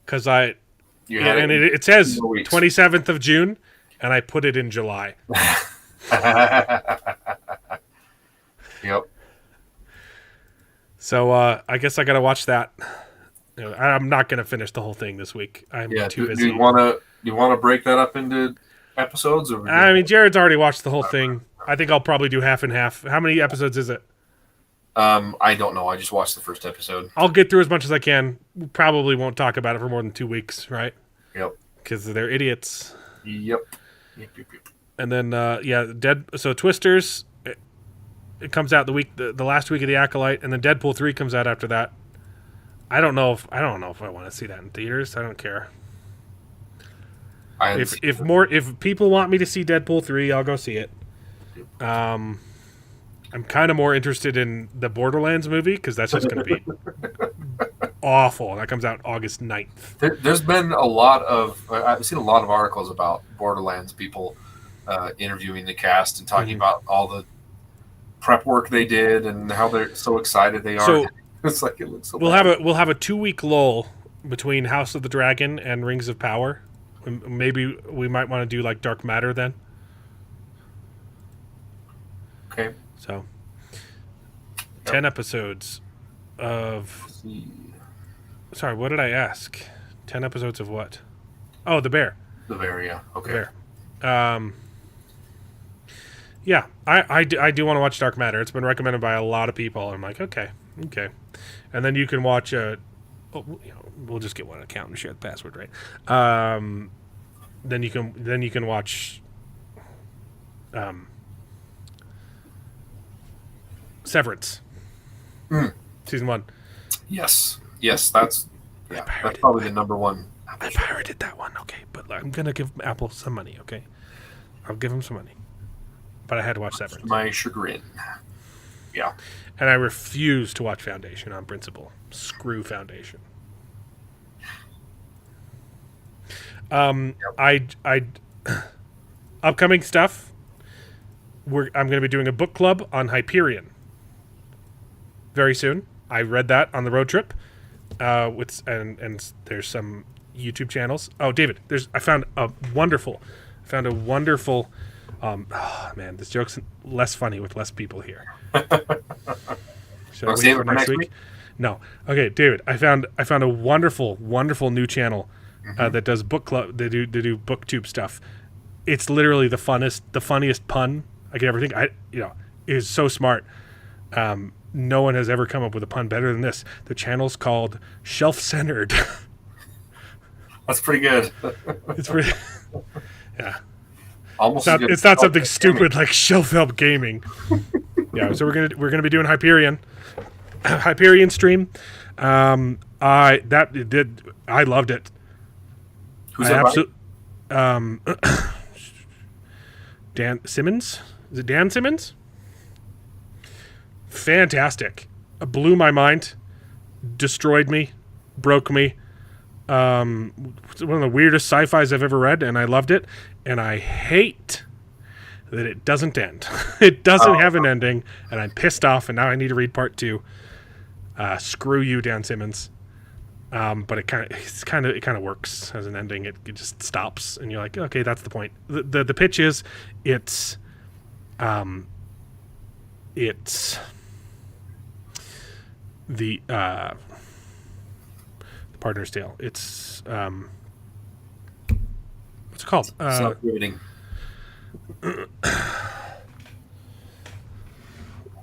Because it says 27th of June, and I put it in July. Yep. So I guess I got to watch that. I'm not going to finish the whole thing this week. I'm too busy. Do you want to break that up into episodes? Or I mean, Jared's already watched the whole thing. I think I'll probably do half and half. How many episodes is it? I don't know. I just watched the first episode. I'll get through as much as I can. We probably won't talk about it for more than 2 weeks, right? Yep. Because they're idiots. Yep. And then, So Twisters, it comes out the last week of the Acolyte, and then Deadpool 3 comes out after that. I don't know if I want to see that in theaters. I don't care. If people want me to see Deadpool 3, I'll go see it. I'm kind of more interested in the Borderlands movie because that's just going to be awful. That comes out August 9th. There's been I've seen a lot of articles about Borderlands people interviewing the cast and talking about all the prep work they did and how they're so excited they are. So it's like it looks so we'll have a 2-week lull between House of the Dragon and Rings of Power. Maybe we might want to do like Dark Matter then. Okay. So 10 episodes of... Sorry, what did I ask? 10 episodes of what? Oh, The Bear. The Bear, yeah. Okay. The Bear. Yeah, I do want to watch Dark Matter. It's been recommended by a lot of people. I'm like, okay. And then you can watch we'll just get one account and share the password, right? Then you can watch Severance. Season 1. Yes, that's probably the number one. I pirated that one, okay, but I'm gonna give Apple some money, okay? I'll give them some money, but I had to watch Severance. My chagrin. Yeah, and I refuse to watch Foundation on principle. Screw Foundation. I upcoming stuff. I'm going to be doing a book club on Hyperion very soon. I read that on the road trip. And there's some YouTube channels. Oh, David, I found a wonderful. Man, this joke's less funny with less people here. Should I wait for next week? No. Okay, David, I found a wonderful new channel that does book club. They do booktube stuff. It's literally the funniest pun I could ever think. It is so smart. No one has ever come up with a pun better than this. The channel's called Shelf Centered. That's pretty good. It's pretty. Yeah. Almost. It's not something stupid like Shelf Help Gaming. Yeah. So we're gonna be doing Hyperion stream. I loved it. Who's that? Dan Simmons. Is it Dan Simmons? Fantastic. Blew my mind. Destroyed me. Broke me. It's one of the weirdest sci-fis I've ever read, and I loved it. And I hate that it doesn't end. It doesn't have an ending, and I'm pissed off, and now I need to read part 2. Screw you, Dan Simmons. But it kind of works as an ending. It just stops, and you're like, okay, that's the point. The pitch is, it's the Partner's Tale. It's what's it called? Self-reading.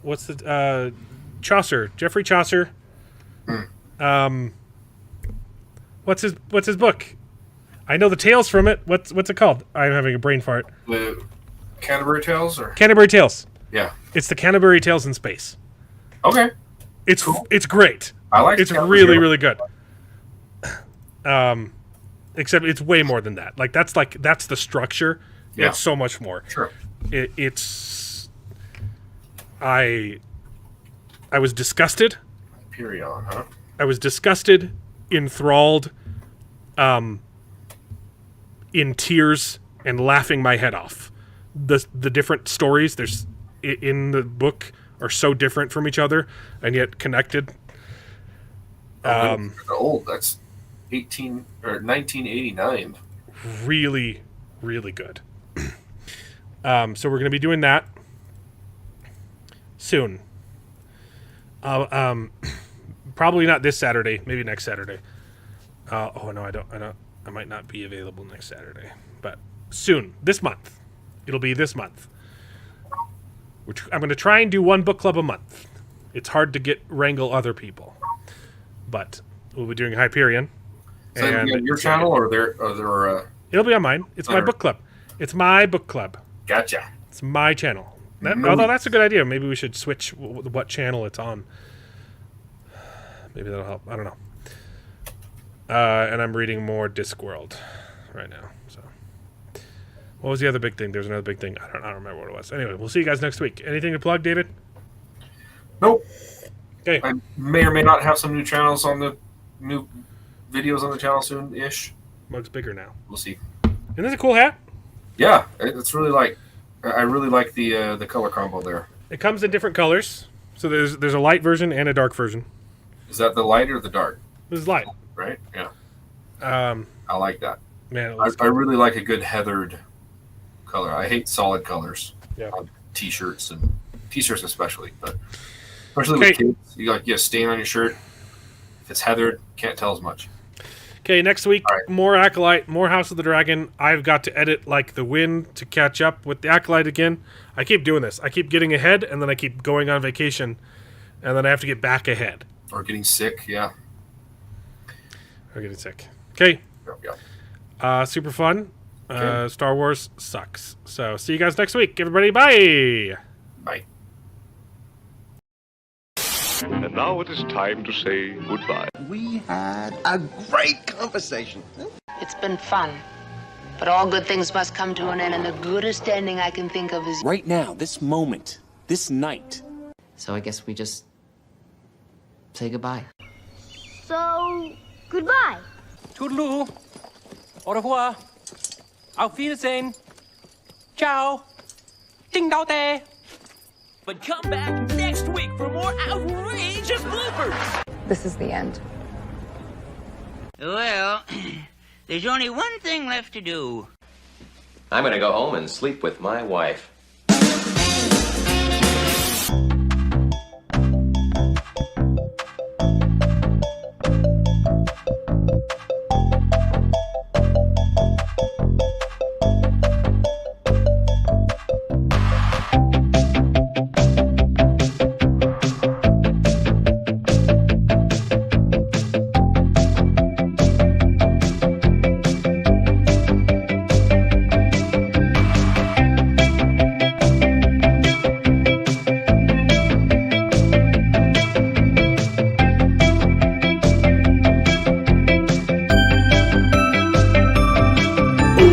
What's the Chaucer? Geoffrey Chaucer. What's his book? I know the tales from it. What's it called? I'm having a brain fart. The Canterbury Tales, or Canterbury Tales. Yeah, it's the Canterbury Tales in space. Okay, it's cool. It's great. I like. It's really good. Except it's way more than that. Like that's the structure. Yeah. It's so much more. Sure. I was disgusted. Hyperion, huh? I was disgusted, enthralled, in tears, and laughing my head off. The different stories there's in the book are so different from each other and yet connected. Old. That's 1989. Really, really good. So we're going to be doing that soon. Probably not this Saturday. Maybe next Saturday. Oh no, I don't. I might not be available next Saturday, but soon. This month, it'll be this month. I'm going to try and do one book club a month. It's hard to wrangle other people, but we'll be doing Hyperion. So it'll be on your channel or their? It'll be on mine. It's my book club. It's my book club. Gotcha. It's my channel. Although that's a good idea. Maybe we should switch what channel it's on. Maybe that'll help. I don't know. And I'm reading more Discworld right now. So, what was the other big thing? There's another big thing. I don't remember what it was. Anyway, we'll see you guys next week. Anything to plug, David? Nope. Okay. I may or may not have some new channels on the new videos on the channel soon-ish. Mug's bigger now. We'll see. Isn't this a cool hat? Yeah, it's really like. I really like the color combo there. It comes in different colors. So there's a light version and a dark version. Is that the light or the dark? This is light. Right? Yeah. I like that. Man, I really like a good heathered color. I hate solid colors on t-shirts and t-shirts especially, but especially with kids, you get a stain on your shirt. If it's heathered, can't tell as much. Okay, next week, more Acolyte, more House of the Dragon. I've got to edit like the wind to catch up with the Acolyte again. I keep doing this. I keep getting ahead, and then I keep going on vacation, and then I have to get back ahead. Or getting sick, yeah. Or getting sick. Okay. Yeah. Super fun. Star Wars sucks. So, see you guys next week. Everybody, bye! Bye. And now it is time to say goodbye. We had a great conversation. It's been fun. But all good things must come to an end, and the goodest ending I can think of is... Right now, this moment, this night. So I guess we just... say goodbye. So, goodbye. Toodaloo. Au revoir. Auf Wiedersehen. Ciao. Ding dao day. But come back next week for more outrageous bloopers. This is the end. Well, there's only one thing left to do. I'm gonna go home and sleep with my wife.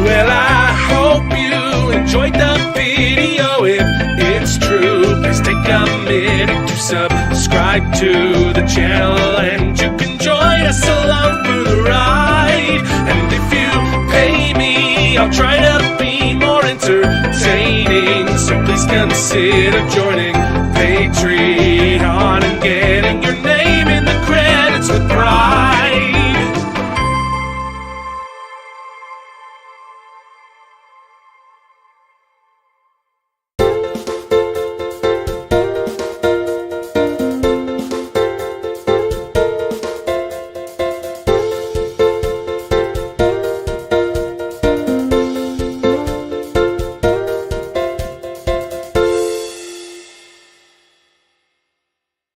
Well, I hope you enjoyed the video. If it's true, please take a minute to subscribe to the channel, and you can join us along for the ride. And if you pay me, I'll try to be more entertaining, so please consider joining Patreon.